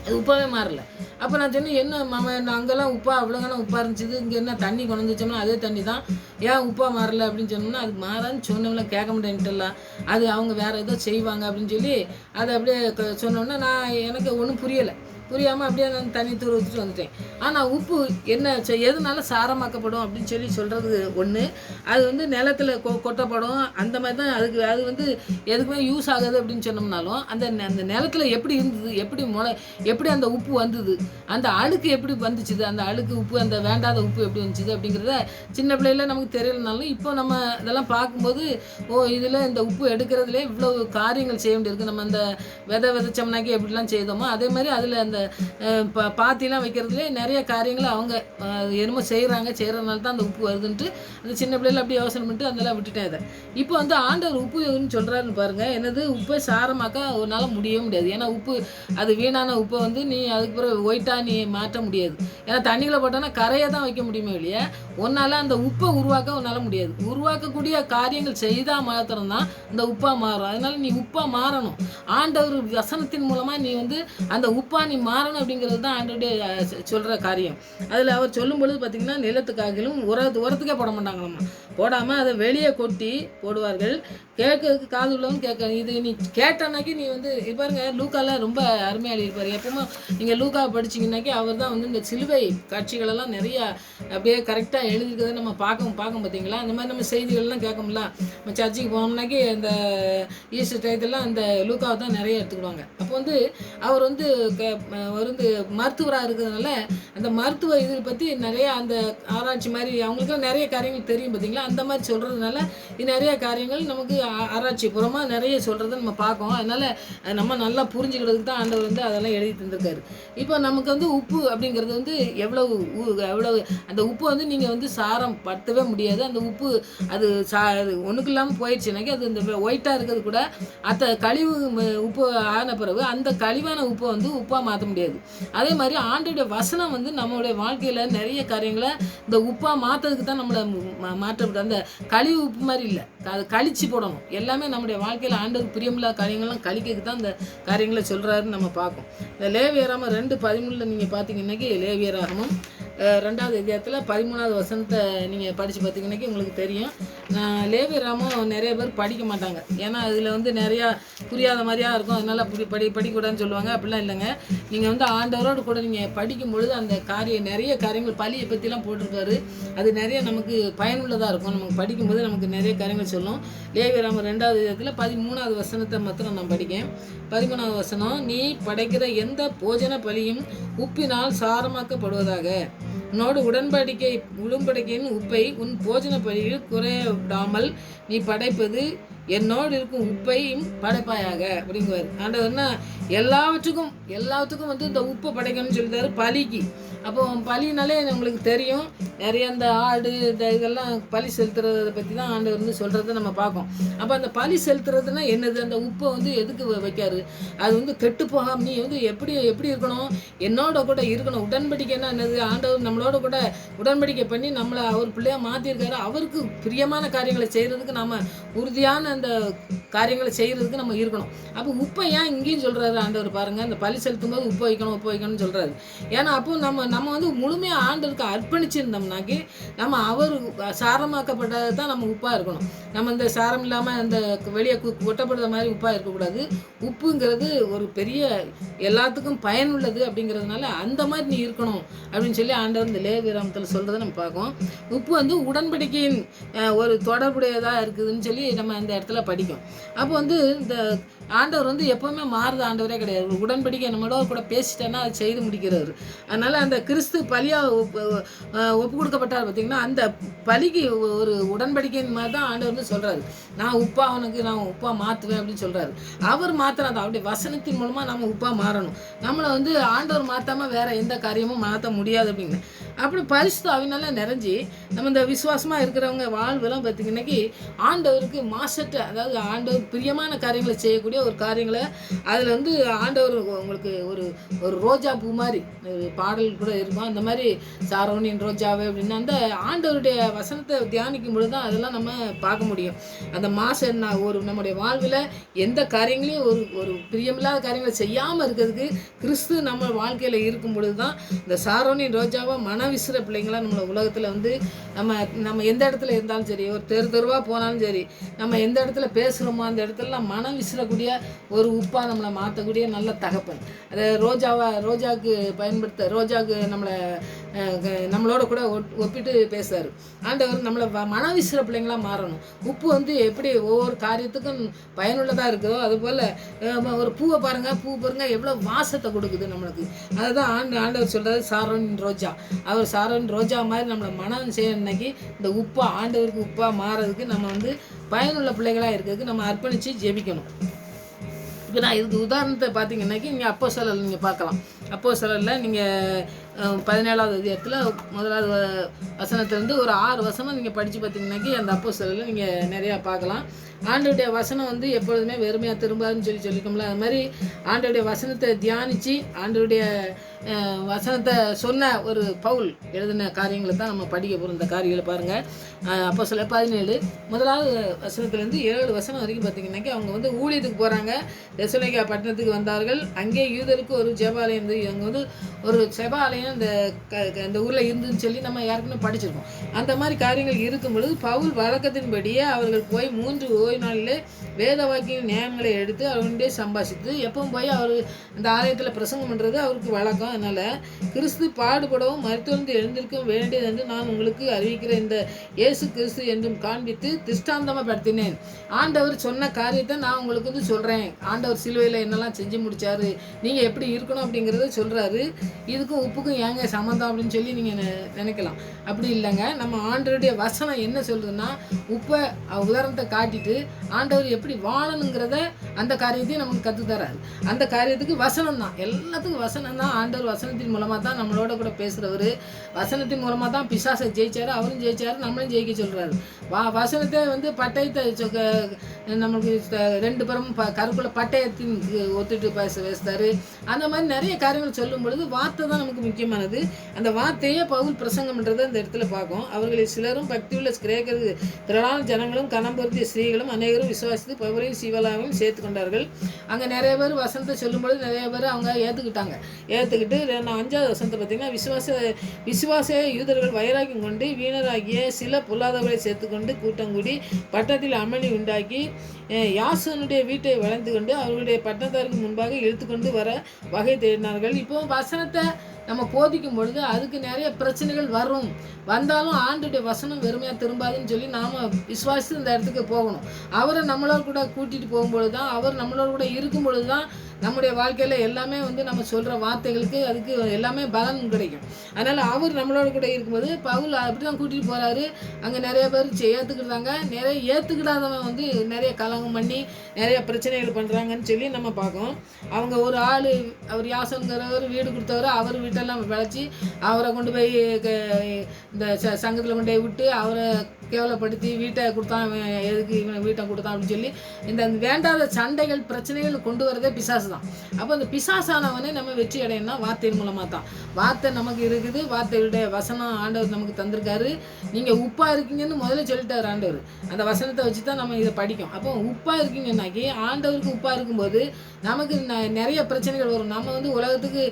A: அது உப்பாவே மாறல. அப்போ நான் சொன்னேன், என்ன மாமா அங்கெல்லாம் அவ்வளோதானே உப்பாக இருந்துச்சு, இங்கே என்ன தண்ணி கொண்டு வச்சோம்னா அதே தண்ணி தான், ஏன் உப்பாக மாறல அப்படின்னு சொன்னோம்னா, அது மாறான்னு சொன்னோம்னா கேட்க மாட்டேன்ட்டுலாம், அது அவங்க வேறு ஏதோ செய்வாங்க அப்படின்னு சொல்லி அதை அப்படியே சொன்னோன்னா எனக்கு ஒன்றும் புரியாமல் அப்படியே நான் தண்ணி தூர ஊற்றிட்டு வந்துட்டேன். ஆனால் உப்பு என்ன எதுனால சாரமாக்கப்படும் அப்படின்னு சொல்லி சொல்கிறது ஒன்று, அது வந்து நிலத்தில் கொட்டப்படும் அந்த மாதிரி தான். அது வந்து எதுக்குமே யூஸ் ஆகாது அப்படின்னு சொன்னோம்னாலும் அந்த நிலத்தில் எப்படி இருந்தது, எப்படி அந்த உப்பு வந்தது, அந்த அழுக்கு எப்படி வந்துச்சுது, அந்த அழுக்கு உப்பு அந்த வேண்டாத உப்பு எப்படி வந்துச்சுது அப்படிங்கிறத சின்ன பிள்ளையில நமக்கு தெரியலனாலும் இப்போ நம்ம இதெல்லாம் பார்க்கும்போது இதில் இந்த உப்பு எடுக்கிறதுலே இவ்வளோ காரியங்கள் செய்ய வேண்டியிருக்கு. நம்ம அந்த விதைச்சோம்னாக்கி எப்படிலாம் செய்தோமோ அதே மாதிரி அதில் அந்த பாத்திலாம் வைக்கிறதுலே நிறைய காரியங்களை அவங்க என்னமோ செய்கிறதுனால தான் அந்த உப்பு வருதுன்ட்டு அந்த சின்ன பிள்ளைல அப்படியே யோசனை பண்ணிட்டு அதெல்லாம் விட்டுட்டேன். அதை இப்போ வந்து ஆண்டவர் உப்புன்னு சொல்கிறாருன்னு பாருங்கள், என்னது உப்பை சாரமாக்க ஒன்றால் முடியவே முடியாது. ஏன்னா உப்பு அது வீணான உப்பை வந்து நீ அதுக்கு பிறகு ஒயிட்டாக நீ மாற்ற முடியாது. ஏன்னா தண்ணிகளை போட்டோன்னா கரையை தான் வைக்க முடியுமே இல்லையா, ஒன்றால் அந்த உப்பை உருவாக்க ஒன்றால் முடியாது. உருவாக்கக்கூடிய காரியங்கள் செய்தால் மாத்திரம் தான் அந்த உப்பாக மாறும். அதனால் நீ உப்பாக மாறணும். ஆண்டவர் வசனத்தின் மூலமாக நீ வந்து அந்த உப்பாக நீ மாறணும் அப்படிங்கிறது தான் ஆண்டவருடைய சொல்கிற காரியம். அதில் அவர் சொல்லும் பொழுது பார்த்திங்கன்னா, நிலத்துக்காகிலும் உரத்துக்கே போட மாட்டாங்களாம்மா, போடாமல் அதை வெளியே கொட்டி போடுவார்கள். கேட்கறதுக்கு காது உள்ளவன் கேட்க, இது நீ கேட்டனாக்கி நீ வந்து பாருங்க, லூக்காவில் ரொம்ப அருமையாக எழுதியிருப்பார். எப்பவுமே நீங்கள் லூக்காவை படிச்சிங்கனாக்கி அவர் தான் வந்து இந்த சிலுவை காட்சிகளெல்லாம் நிறையா அப்படியே கரெக்டாக எழுதியிருக்கிறத நம்ம பார்க்க பார்த்தீங்களா. அந்த மாதிரி நம்ம செய்திகள்லாம் கேட்கோம்ல, நம்ம சர்ச்சுக்கு போனோம்னாக்கி இந்த ஈஸ்டர் டயத்தெல்லாம் அந்த லூக்காவை தான் நிறைய எடுத்துக்கிடுவாங்க. அப்போ வந்து அவர் வந்து மருத்துவராக இருக்கிறதுனால அந்த மருத்துவ இதை பற்றி நிறையா அந்த ஆராய்ச்சி மாதிரி அவங்களுக்குலாம் நிறைய காரியங்கள் தெரியும் பார்த்தீங்களா. அந்த மாதிரி சொல்கிறதுனால இது நிறைய காரியங்கள் நமக்கு ஆராய்ச்சி புறமாக நிறைய சொல்கிறத நம்ம பார்க்கோம். அதனால் நம்ம நல்லா புரிஞ்சுக்கிறதுக்கு தான் ஆண்டவர் வந்து அதெல்லாம் எழுதி தந்திருக்காரு. இப்போ நமக்கு வந்து உப்பு அப்படிங்கிறது வந்து எவ்வளவு அந்த உப்பு வந்து நீங்கள் வந்து சாரம் படுத்தவே முடியாது. அந்த உப்பு அது ஒன்றுக்கு இல்லாமல் போயிடுச்சுனாக்கி அது இந்த ஒயிட்டாக இருக்கிறது கூட கழிவு உப்பு ஆன பிறகு அந்த கழிவான உப்பை வந்து உப்பாக மாற்ற முடியாது. அதே மாதிரி ஆண்டோடைய வசனம் வந்து நம்மளுடைய வாழ்க்கையில் நிறைய காரியங்களை இந்த உப்பாக மாற்றதுக்கு தான் நம்மளை மாற்றப்படும். அந்த கழிவு உப்பு மாதிரி இல்லை, அது கழிச்சு போடணும். எல்லாமே நம்முடைய வாழ்க்கையில் ஆண்டோருக்கு பிரியமில்லாத காரியங்கள்லாம் கழிக்கிறதுக்கு தான் இந்த காரியங்களை சொல்கிறாருன்னு நம்ம பார்ப்போம். இந்த லேவியராகமம் 2:13 நீங்கள் பார்த்தீங்கன்னாக்கி லேவியராகமம் 2வது அதிகாரத்தில் 13வது வசனத்தை நீங்கள் படித்து பார்த்தீங்கன்னாக்கி உங்களுக்கு தெரியும். லேவியராகமம் நிறைய பேர் படிக்க மாட்டாங்க, ஏன்னா அதில் வந்து நிறையா புரியாத மாதிரியா இருக்கும், அதனால் படிக்கூடாதுன்னு சொல்லுவாங்க. அப்படிலாம் இல்லைங்க. நீங்கள் வந்து ஆண்டவரோடு கூட நீங்கள் படிக்கும் பொழுது அந்த நிறைய காரியங்கள் பலியை பற்றிலாம் போட்டிருக்காரு. அது நிறைய நமக்கு பயனுள்ளதாக இருக்கும். நமக்கு படிக்கும்போது நமக்கு நிறைய காரியங்கள் சொல்லும். லேவியராகமம் 2வது அதிகாரத்தில் 13வது வசனத்தை மாத்திரம் நான் படிக்கேன். 13வது வசனம், நீ படைக்கிற எந்த போஜன பலியும் உப்பினால் சாரமாக்கப்படுவதாக. உன்னோடு உடன்படிக்கையின் உப்பை உன் போஜன பலியில் குறைய விடாமல் நீ படைப்பது என்னோடு இருக்கும் உப்பையும் படைப்பாயாக அப்படிங்குவார் ஆண்டவர்னா. எல்லாத்துக்கும் வந்து இந்த உப்பை படைக்கணும்னு சொல்லிட்டாரு பலிக்கு. அப்போ பலினாலே உங்களுக்கு தெரியும், நிறைய இந்த ஆடு இதெல்லாம் பலி செலுத்துறதை பற்றி தான் ஆண்டவர் வந்து சொல்கிறத நம்ம பார்ப்போம். அப்போ அந்த பலி செலுத்துறதுன்னா என்னது? அந்த உப்பை வந்து எதுக்கு வைக்காரு? அது வந்து கெட்டு போகாம நீ வந்து எப்படி இருக்கணும்? என்னோட கூட இருக்கணும். உடன்படிக்கைன்னா என்னது? ஆண்டவர் நம்மளோட கூட உடன்படிக்கை பண்ணி நம்மளை அவர் பிள்ளையாக மாற்றிருக்காரு. அவருக்கு பிரியமான காரியங்களை செய்கிறதுக்கு நம்ம உறுதியான அந்த காரியங்களை செய்கிறதுக்கு நம்ம இருக்கணும். அப்போ உப்பை ஏன் இங்கேயும் சொல்கிறாரு ஆண்டவர் பாருங்கள், அந்த பலி செலுத்தும் போது உப்பு வைக்கணும்னு சொல்கிறாரு. ஏன்னா அப்போ நம்ம வந்து முழுமையாக ஆண்டவருக்கு அர்ப்பணிச்சிருந்தோம்னாக்கி நம்ம அவர் சாரமாக்கப்பட்டது தான் நம்ம உப்பாக இருக்கணும். நம்ம இந்த சாரம் இல்லாமல் இந்த வெளியே ஒட்டப்படுற மாதிரி உப்பாக இருக்கக்கூடாது. உப்புங்கிறது ஒரு பெரிய எல்லாத்துக்கும் பயனுள்ளது அப்படிங்கிறதுனால அந்த மாதிரி நீ இருக்கணும் அப்படின்னு சொல்லி ஆண்டவர் இந்த லேவியராகமத்தில் சொல்கிறத நம்ம பார்க்கோம். உப்பு வந்து உடன்படிக்கையின் ஒரு தொடர்புடையதாக இருக்குதுன்னு சொல்லி நம்ம அந்த இடத்துல படிக்கும். அப்போ வந்து இந்த ஆண்டவர் வந்து எப்போவுமே மாறுத ஆண்டவரே கிடையாது. உடன்படிக்கை நம்மளோட கூட பேசிட்டேன்னா அது செய்து முடிக்கிறாரு. அதனால் அந்த கிறிஸ்து பலியாக ஒப்பு கொடுக்கப்பட்டார் பார்த்திங்கன்னா, அந்த பலிக்கு ஒரு உடன்படிக்கையின் மாதிரி தான் ஆண்டவர் வந்து சொல்கிறாரு. நான் உப்பாக மாற்றுவேன் அப்படின்னு சொல்கிறாரு. அவர் மாற்றுறாரு. அவருடைய வசனத்தின் மூலமாக நம்ம உப்பாக மாறணும். நம்மளை வந்து ஆண்டவர் மாற்றாமல் வேறு எந்த காரியமும் மாற்ற முடியாது அப்படின்னு. அப்படி பரிசுத்த ஆவினால நிறைஞ்சி நம்ம இந்த விசுவாசமாக இருக்கிறவங்க வாழ்வெல்லாம் பார்த்திங்கன்னாக்கி ஆண்டவருக்கு மாசற்ற, அதாவது ஆண்டவர் பிரியமான காரியங்களை செய்யக்கூடிய ஒரு காரியங்களை அதில் வந்து ஆண்டவர் உங்களுக்கு ஒரு ரோஜா பூ மாதிரி பாடல் கூட இருக்கும். அந்த மாதிரி சாரோனின் ரோஜாவே அப்படின்னு அந்த ஆண்டவருடைய வசனத்தை தியானிக்கும் பொழுது தான் அதெல்லாம் நம்ம பார்க்க முடியும். அந்த மாசம் நம்முடைய வாழ்வில் எந்த காரியங்களையும் ஒரு பிரியமில்லாத காரியங்களை செய்யாமல் இருக்கிறதுக்கு கிறிஸ்து நம்ம வாழ்க்கையில் இருக்கும் பொழுது தான் இந்த சாரோனின் ரோஜாவை விசுற பிள்ளைங்களாம் நம்மளை உலகத்தில் வந்து நம்ம எந்த இடத்துல இருந்தாலும் சரி, ஒரு தெருவாக போனாலும் சரி, நம்ம எந்த இடத்துல பேசுகிறோமோ அந்த இடத்துல மனம் விசிறக்கூடிய ஒரு உப்பா நம்மளை மாற்றக்கூடிய நல்ல தகப்பன். அதை ரோஜாவுக்கு ரோஜாவுக்கு நம்மளோட கூட ஒப்பிட்டு பேசுறாரு ஆண்டவர். நம்மளை மனம் விசிற பிள்ளைங்களாம் மாறணும். உப்பு வந்து எப்படி ஒவ்வொரு காரியத்துக்கும் பயனுள்ளதாக இருக்குதோ அதுபோல் ஒரு பூவை பாருங்க எவ்வளோ வாசத்தை கொடுக்குது நம்மளுக்கு. அதுதான் ஆண்டவர் சொல்கிறது சாரோனின் ரோஜா. அவர் சாரோனின் ரோஜா மாதிரி நம்மளை மனம் செய்யணுன்னாக்கி இந்த உப்பா ஆண்டவருக்கு உப்பாக மாறதுக்கு நம்ம வந்து பயனுள்ள பிள்ளைகளாக இருக்கிறதுக்கு நம்ம அர்ப்பணித்து ஜெபிக்கணும். இப்போ நான் இதுக்கு உதாரணத்தை பார்த்தீங்கன்னாக்கி நீங்கள் அப்போஸ்தலர் நீங்கள் பார்க்கலாம். அப்போஸ்தலரில் நீங்கள் 17வது அதிகாரத்தில் 1வது வசனத்துலேருந்து ஒரு 6 வசனம் நீங்கள் படித்து பார்த்தீங்கன்னாக்கி அந்த அப்போஸ்தலரில் நீங்கள் நிறையா பார்க்கலாம். ஆண்டவருடைய வசனம் வந்து எப்பொழுதுமே வெறுமையாக திரும்பாதுன்னு சொல்லிக்கோம்ல, அது மாதிரி ஆண்டவருடைய வசனத்தை தியானித்து ஆண்டவருடைய வசனத்தை சொன்ன ஒரு பவுல் எழுதின காரியங்களை தான் நம்ம படிக்க போகிறோம். இந்த காரியங்களை பாருங்கள். அப்போஸ்தலர் 17 1வது வசனத்துலேருந்து 7 வசனம் வரைக்கும் பார்த்தீங்கன்னாக்கி அவங்க வந்து ஊழியத்துக்கு போகிறாங்க. தெசலோனிக்கா பட்டணத்துக்கு வந்தார்கள். அங்கே யூதருக்கு ஒரு ஜெபாலயம் இருந்து, அங்கே வந்து ஒரு செபாலயம் இந்த ஊரில் இருந்துன்னு சொல்லி நம்ம யாருக்குன்னு படிச்சிருக்கோம். அந்த மாதிரி காரியங்கள் இருக்கும் பொழுது பவுல் வழக்கத்தின்படியே அவர்கள் போய் 3 ஓய்வு நாளில் வேத வாக்கிய நியாயங்களை எடுத்து அவருடைய சம்பாஷித்து எப்பவும் போய் அவர் அந்த ஆலயத்தில் பிரசங்கம் பண்ணுறது அவருக்கு வழக்கம். அதனால் கிறிஸ்து பாடுபடவும் மருத்துவந்து எழுந்திருக்க வேண்டியது என்று நான் உங்களுக்கு அறிவிக்கிற இந்த இயேசு கிறிஸ்து என்றும் காண்பித்து திஷ்டாந்தமாக படுத்தினேன். ஆண்டவர் சொன்ன காரியத்தை நான் உங்களுக்கு வந்து சொல்கிறேன். ஆண்டவர் சிலுவையில் என்னெல்லாம் செஞ்சு முடித்தாரு, நீங்கள் எப்படி இருக்கணும் அப்படிங்கிறத சொல்கிறாரு. இதுக்கும் உப்புக்கும் அதுக்கும் ஏங்க சம்மந்தம் அப்படின்னு சொல்லி நீங்கள் நினைக்கலாம். அப்படி இல்லைங்க. நம்ம ஆண்டவருடைய வசனம் என்ன சொல்லுதுன்னா, உப்பை உதாரணத்தை காட்டிட்டு ஆண்டவர் எப்படி வாழணுங்கிறத அந்த காரியத்தையும் நமக்கு கற்றுத்தராரு. அந்த காரியத்துக்கு வசனம் தான், எல்லாத்துக்கும் வசனம் தான். ஆண்டவர் வசனத்தின் மூலமாக தான் நம்மளோட கூட பேசுகிறவர். வசனத்தின் மூலமாக தான் பிசாசை ஜெயிச்சார், அவரும் ஜெயிச்சார், நம்மளும் ஜெயிக்க சொல்கிறாரு. வசனத்தை வந்து பட்டயத்தை நம்மளுக்கு 2 புறம் கருக்குள்ள பட்டயத்தின் ஒத்துட்டு பேசுறாரு. அந்த மாதிரி நிறைய காரியங்கள் சொல்லும் பொழுது வார்த்தை தான் நமக்கு முக்கியமானது. அந்த வார்த்தையே பவுல் பிரசங்கம்ன்றதை அந்த இடத்துல பார்க்கும். அவர்களில் சிலரும் பக்தியுள்ள கிரேக்கர் திரளான ஜனங்களும் கனம் பொருத்திய ஸ்திரீகளும் அநேகரும் விசுவாசித்து பவுலையும் சீவலாவையும் சேர்த்து கொண்டார்கள். அங்கே நிறைய பேர் வசனத்தை சொல்லும்பொழுது நிறைய பேர் அவங்க ஏற்றுக்கிட்டு 5வது வசனத்தை பார்த்தீங்கன்னா, விசுவாச யூதர்கள் வைராக்கியம் கொண்டு வீணராகிய சில பொல்லாதவர்களை சேர்த்துக்கொண்டு கூட்டம் கூடி பட்டத்தில் அமளி உண்டாக்கி யாசோனுடைய வீட்டை வளைந்து கொண்டு அவர்களுடைய பட்டத்தாருக்கு முன்பாக இழுத்துக்கொண்டு வர வகை தேடினார்கள். இப்போ வசனத்தை நம்ம போதிக்கும் பொழுது அதுக்கு நிறைய பிரச்சனைகள் வந்தாலும் ஆண்டுடைய வசனம் வெறுமையாக திரும்பாதுன்னு சொல்லி நாம் விசுவாசித்து இந்த இடத்துக்கு போகணும். அவரை நம்மளோட கூட கூட்டிகிட்டு போகும்பொழுது தான், அவர் நம்மளோட கூட இருக்கும் பொழுது தான் நம்முடைய வாழ்க்கையில் எல்லாமே வந்து நம்ம சொல்கிற வார்த்தைகளுக்கு அதுக்கு எல்லாமே பலன் கிடைக்கும். அதனால் அவர் நம்மளோட கூட இருக்கும்போது பவுல் அப்படி தான் கூட்டிகிட்டு போகிறாரு. அங்கே நிறைய பேர் ஏற்றுக்கிட்டாங்க, நிறைய ஏற்றுக்கிடாதவன் வந்து நிறைய கலங்கம் பண்ணி நிறைய பிரச்சனைகள் பண்ணுறாங்கன்னு சொல்லி நம்ம பார்க்கோம். அவங்க ஒரு ஆள், அவர் யாசோன்கிறவர் வீடு கொடுத்தவர், அவர் வீட்டெல்லாம் விளைச்சி அவரை கொண்டு போய் இந்த சங்கத்தில் கொண்டு போய் விட்டு அவரை கேவலப்படுத்தி வீட்டை கொடுத்தான், எதுக்கு இவனை வீட்டை கொடுத்தான் அப்படின்னு சொல்லி இந்த வேண்டாத சண்டைகள் பிரச்சனைகள் கொண்டு வரதே பிசாசு தான். அப்போ அந்த பிசாசானவனே நம்ம வெற்றி அடையணும்னா வார்த்தையின் மூலமாக தான். வார்த்தை நமக்கு இருக்குது, வார்த்தையுடைய வசனம் ஆண்டவர் நமக்கு தந்திருக்காரு. நீங்கள் உப்பாக இருக்கீங்கன்னு முதல்ல சொல்லிட்டார் ஆண்டவர். அந்த வசனத்தை வச்சு தான் நம்ம இதை படிக்கும். அப்போ உப்பாக இருக்கீங்கன்னாக்கி ஆண்டவருக்கு உப்பாக இருக்கும்போது நமக்கு நிறைய பிரச்சனைகள் வரும். நம்ம வந்து உலகத்துக்கு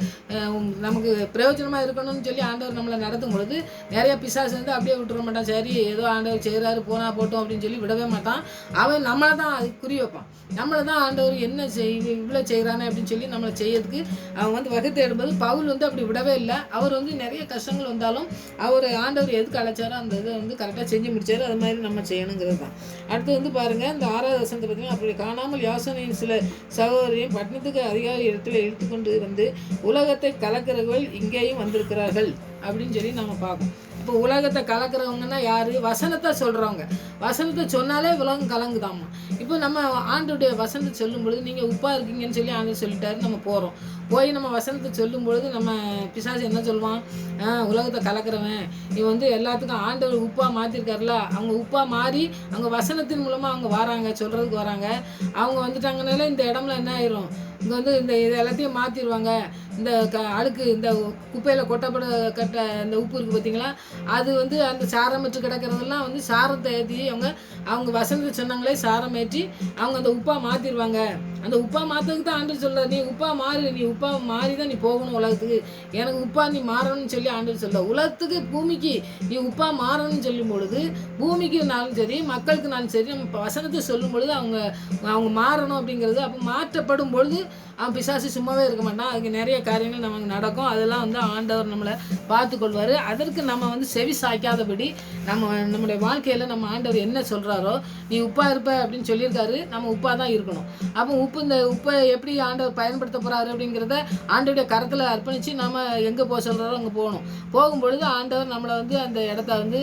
A: நமக்கு பிரயோஜனமாக இருக்கணும்னு சொல்லி ஆண்டவர் நம்மளை நடத்தும் பொழுது நிறைய பிசாசு வந்து அப்படியே விட்டுற மாட்டான். சரி ஏதோ ஆண்டவர் செய்கிறாரு போனா போட்டோம் அப்படின்னு சொல்லி விடவே மாட்டான். அவன் நம்மளை தான் அது குறி வைப்பான். நம்மளை தான் ஆண்டவர் என்ன இவ்வளோ செய்கிறானே அப்படின்னு சொல்லி நம்மளை செய்யறதுக்கு அவன் வந்து வகை தேடும்போது பவுல் வந்து அப்படி விடவே இல்லை. அவர் வந்து நிறைய கஷ்டங்கள் வந்தாலும் அவர் ஆண்டவர் எதுக்கு அழைச்சாரோ அந்த இதை வந்து கரெக்டாக செஞ்சு முடிச்சாரு. அது மாதிரி நம்ம செய்யணுங்கிறது தான். அடுத்து வந்து பாருங்கள், இந்த 6வது வசனத்தை பார்த்தீங்கன்னா, அப்படி காணாமல் யாசோனின் சில சகோதரியும் பட்டணத்துக்கு அதிகாரி இடத்துல இழுத்து கொண்டு வந்து உலகத்தை கலக்கிறவர்கள் இங்கேயும் வந்திருக்கிறார்கள் அப்படின்னு சொல்லி நம்ம பார்ப்போம். இப்போ உலகத்தை கலக்கிறவங்கன்னா யார்? வசனத்தை சொல்கிறவங்க. வசனத்தை சொன்னாலே உலகம் கலங்குதாம்மா. இப்போ நம்ம ஆண்டுடைய வசனத்தை சொல்லும் பொழுது நீங்கள் உப்பாக இருக்கீங்கன்னு சொல்லி ஆண்டு சொல்லிட்டாரு. நம்ம போய் நம்ம வசனத்தை சொல்லும் பொழுது நம்ம பிசாசு என்ன சொல்லுவான்? உலகத்தை கலக்கிறவன் இவன் வந்து எல்லாத்துக்கும் ஆண்டவர் உப்பாக மாற்றிருக்காருல, அவங்க உப்பாக மாறி அவங்க வசனத்தின் மூலமாக அவங்க வராங்க, சொல்கிறதுக்கு வராங்க. அவங்க வந்துட்டாங்கனால இந்த இடம்ல என்ன ஆயிரும்? இங்கே வந்து இது எல்லாத்தையும் மாற்றிடுவாங்க. இந்த அழுக்கு இந்த குப்பையில் கட்ட இந்த உப்பு இருக்குது பார்த்தீங்களா, அது வந்து அந்த சாரமற்று கிடக்கிறதெல்லாம் வந்து சாரத்தை ஏற்றி அவங்க வசனத்தை சொன்னாங்களே சாரம் ஏற்றி அவங்க அந்த உப்பாக மாற்றிடுவாங்க. அந்த உப்பாக மாற்றதுக்கு தான் ஆண்டவர் சொல்கிறார், நீ உப்பாக மாறி, நீ உப்பாக மாறி தான் நீ போகணும் உலகத்துக்கு, எனக்கு உப்பாக நீ மாறணும்னு சொல்லி ஆண்டவர் சொல்கிறார். உலகத்துக்கு பூமிக்கு நீ உப்பாக மாறணும்னு சொல்லும் பொழுது பூமிக்குனாலும் சரி மக்களுக்குனாலும் சரி நம்ம வசனத்தை சொல்லும் பொழுது அவங்க மாறணும் அப்படிங்கிறது. அப்போ மாற்றப்படும் பொழுது அவன் பிசாசு சும்மாவே இருக்க மாட்டான். அதுக்கு நிறைய காரியங்கள் நமக்கு நடக்கும். அதெல்லாம் வந்து ஆண்டவர் நம்மளை பார்த்து கொள்வார். அதற்கு நம்ம வந்து செவி சாய்க்காதபடி நம்மளுடைய வாழ்க்கையில் நம்ம ஆண்டவர் என்ன சொல்கிறாரோ, நீ உப்பாக இருப்ப அப்படின்னு சொல்லியிருக்காரு, நம்ம உப்பாக தான் இருக்கணும். அப்போ இந்த உப்பை எப்படி ஆண்டவர் பயன்படுத்த போகிறாரு அப்படிங்கிறத ஆண்டவருடைய கரத்தில் அர்ப்பணித்து நம்ம எங்கே போக சொல்கிறாரோ அங்கே போகணும். போகும்பொழுது ஆண்டவர் நம்மளை வந்து அந்த இடத்த வந்து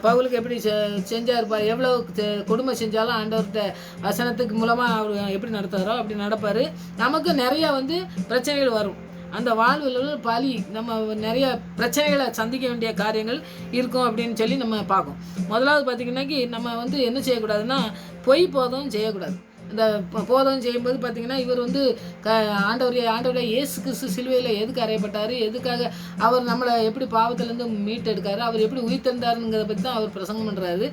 A: பவுலுக்கு எப்படி செஞ்சார், எவ்வளோ கொடுமை செஞ்சாலும் ஆண்டவர்கிட்ட வசனத்துக்கு மூலமாக அவர் எப்படி நடத்துகிறாரோ அப்படி நடப்பார். நமக்கு நிறைய வந்து பிரச்சனைகள் வரும். அந்த வாழ்வில் பலி நம்ம நிறைய பிரச்சனைகளை சந்திக்க வேண்டிய காரியங்கள் இருக்கும் அப்படின்னு சொல்லி நம்ம பார்க்கோம். முதலாவது பார்த்திங்கன்னாக்கி நம்ம வந்து என்ன செய்யக்கூடாதுன்னா பொய் போதும் செய்யக்கூடாது. இந்த போதம் செய்யும்போது பார்த்திங்கன்னா இவர் வந்து ஆண்டவருடைய இயேசு கிறிஸ்து சிலுவையில் எதுக்கு அறையப்பட்டார், எதுக்காக அவர் நம்மளை எப்படி பாவத்திலேருந்து மீட்டெடுக்காரு, அவர் எப்படி உயிர்த்தெழுந்தாருங்கிறத பற்றி தான் அவர் பிரசங்கம் பண்ணுறாரு.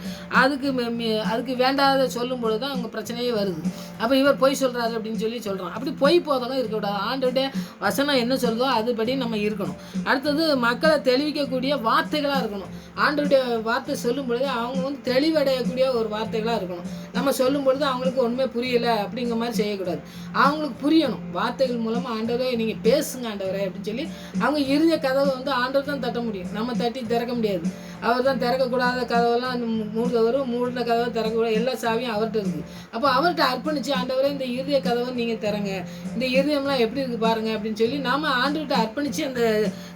A: அதுக்கு வேண்டாத சொல்லும் பொழுது தான் அவங்க பிரச்சனையே வருது. அப்போ இவர் பொய் சொல்கிறாரு அப்படின்னு சொல்லி சொல்கிறான். அப்படி பொய் போதகம் இருக்கக்கூடாது. ஆண்டவருடைய வசனம் என்ன சொல்லுதோ அதுபடி நம்ம இருக்கணும். அடுத்தது மக்களை தெளிவிக்கக்கூடிய வார்த்தைகளாக இருக்கணும். ஆண்டவருடைய வார்த்தை சொல்லும் பொழுது அவங்க வந்து தெளிவடையக்கூடிய ஒரு வார்த்தைகளாக இருக்கணும். நம்ம சொல்லும் பொழுது அவங்களுக்கு ஒன்றுமே புரிய புரியலை அப்படிங்கிற மாதிரி செய்யக்கூடாது. அவங்களுக்கு புரியணும். வார்த்தைகள் மூலமாக ஆண்டவரே நீங்கள் பேசுங்க ஆண்டவரே அப்படின்னு சொல்லி அவங்க இருதய கதவை வந்து ஆண்டவர் தான் தட்ட முடியும். நம்ம தட்டி திறக்க முடியாது. அவர் தான் திறக்கக்கூடாத கதவெல்லாம் மூடுறவரும், மூடின கதவை திறக்கக்கூடாது, எல்லா சாவியும் அவர்கிட்ட இருக்குது. அப்போ அவர்கிட்ட அர்ப்பணித்து ஆண்டவரே இந்த இருதய கதவை நீங்கள் திறங்க, இந்த இருதயம்லாம் எப்படி இருக்குது பாருங்கள் அப்படின்னு சொல்லி நாம் ஆண்டவர்கிட்ட அர்ப்பணித்து அந்த